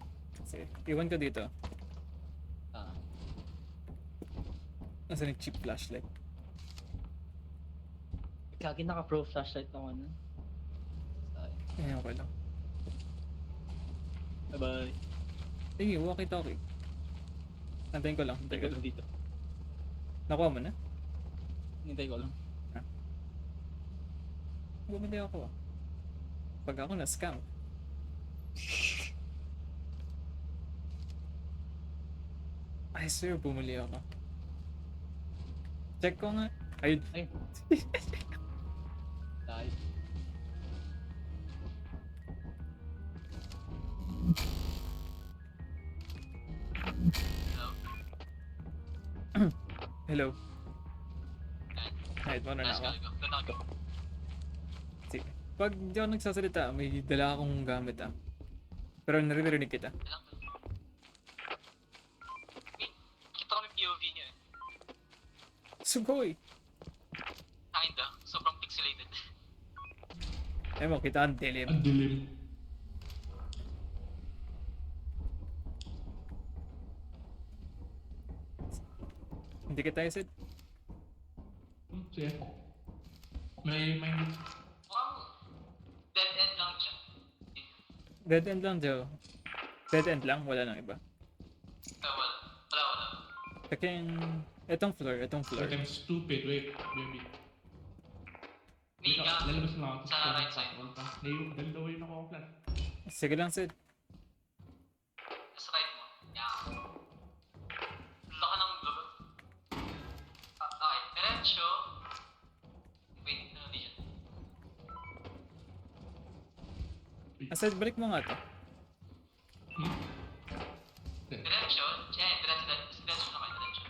Sige. Iwan ko dito. Ah. Nasa yung cheap flashlight. Kagi naka-pro flashlight ako ano. Sayang. Ayan, okay lang. Bye-bye. Sige, walkie-talkie. Antayin ko lang. Hintay ko lang dito. Nakuha mo na? Hintay ko lang. Bumili ako ah. Pag ako na-scam. I swear, bumili ako. Check ko nga. Ayun. Ay. Dahil. Hello. Kahit mo na ako. Sige. Pag di ako nagsasalita, may dala akong gamit ah. Pero naririnig kita. Kita kami POV niya eh. Sugoy! Kinda. Sobrang pixelated. Ay mo, kita ang dilim. Ang dilim. Hindi kita isid. Sige. May Mukhang dead end lang siya. Dead end lang, Joe. Dead end lang, wala nang iba. Wala. Kaya etong floor. I'm stupid. Wait. Wait. May gamit Lalabas na ako. sa right side. Dalawa yun ako flash. Sige lang, Sid. Sa right mo. Yeah. Laka ng blue. Okay. Diretso. Wait. Ano di siya? Sid, balik mo nga to. Diretso. Diretso na kayo. Diretso.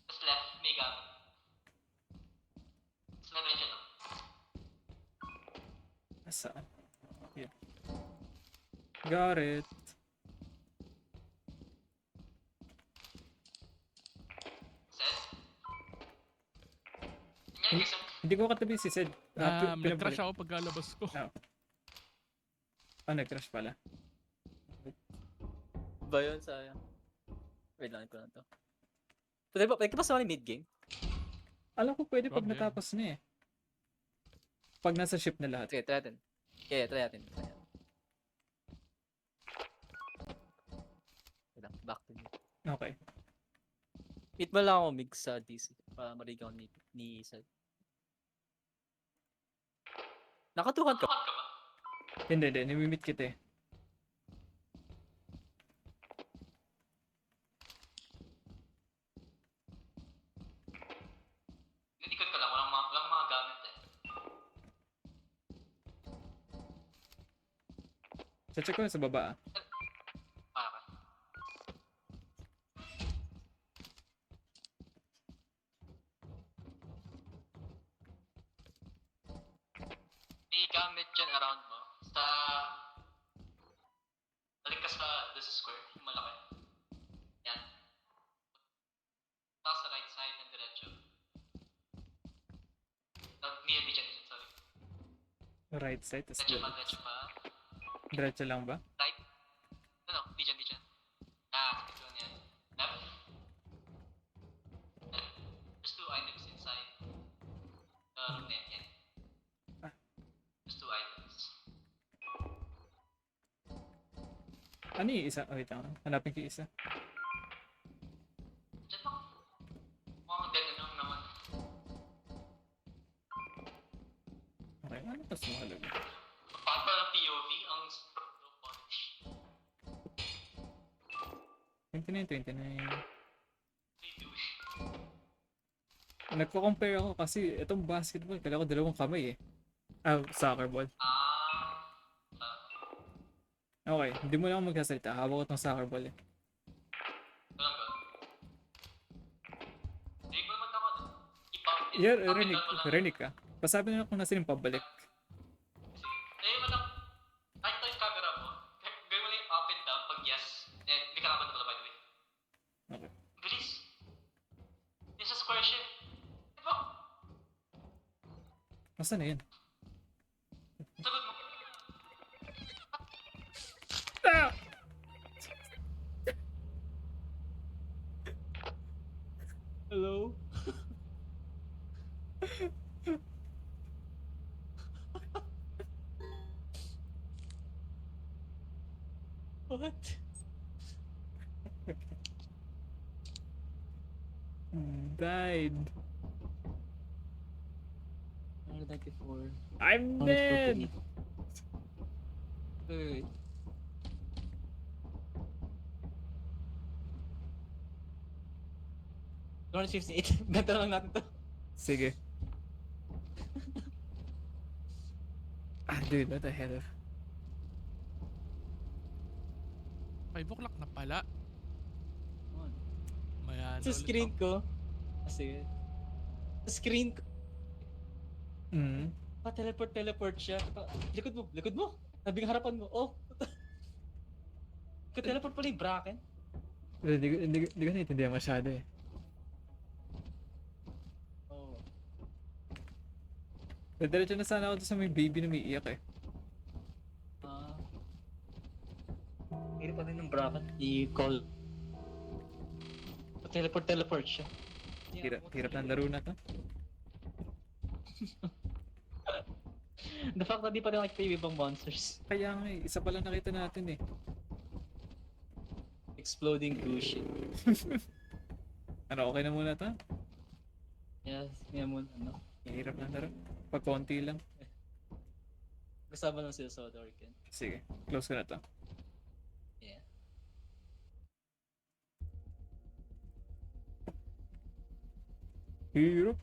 Tapos left. May gamit. Tapos na diretso lang. Saan? Yeah. Got it. Says? Tingnan guys. Hindi ko katabi si Sid. Nag-crash ako pagkalabas ko. Nag-crash pala. Ba yun, sayang. Wait lang, ito lang to. Pwede pa sa mid-game? Alam ko pwede pag Problem. natapos na eh. Pag nasa ship na lahat. Sige, try natin. Yeah, try natin. Wait lang, back to me. Okay. Meet mo lang ako mix sa DC para marigaw ni Isag. Nakatuhan ka. Tukan ka ba? Hindi. Nimimit kita eh. Ikot ka lang. Walang mga gamit eh. Check ko sa baba ah. Okay. May gamit dyan around mo. Balik ka sa square. Yung malaki. Yan. Tapos sa right side ng diretso. Hindi dyan. Sorry. Right side. Tas Diretso pa. diretso lang ba? Right? No, di dyan. Ito na yan. Left. There's two items inside the room na yan. Ah. There's two items. Ano yung isa? Oh, wait lang. Hanapin ko yung isa. Okay, ano mas mahalaga? Bakit pa ng POV ang low quality? 29. Redo. Nagko-compare ako kasi itong basketball, kailangan ko dalawang kamay eh. Soccer ball. Okay, hindi mo lang ako magsasalita. Hawak ko tong soccer ball eh. Walang ba? Hindi ko naman ako doon. Yeah, rinig ka. Pasabi na lang kung nasan yung pabalik. Sige. Eh, walang... Kahit ito yung camera mo, gawin mo lang yung up and down pag yes. Eh, hindi ka naman pala by the way. Okay. Bilis. Yung sa square shift. Diba? Nasaan na yun? Sagot mo. Ah! Hello? What? Died. 194. I'm dead! Wait. 258. Ganda lang natin to. Sige. Dude, what the hell? 5 o'clock na pala. Mayan. Sa screen ko. Kasi sa screen ko. Teleport siya. Likod mo. Nabing harapan mo. Oh. Teleport pala yung Bracken. Hindi ko naiintindihan masyado eh. Oh. Diretso na sana ako doon sa may baby na may iyak eh. Hirap pa rin ng Bracken. I-call. Teleport siya. Hirap ng laro na to. The fact na di pa rin nakikita yung ibang monsters. Kaya nga eh, isa pa lang nakita natin eh. Exploding cruise ship. Ano, okay na muna to? Yes, yan mo ano. Hirap ng laro. Pag konti lang. Kasama lang sila sa Dorken. Sige, close ko na to. Yeah. Hirap.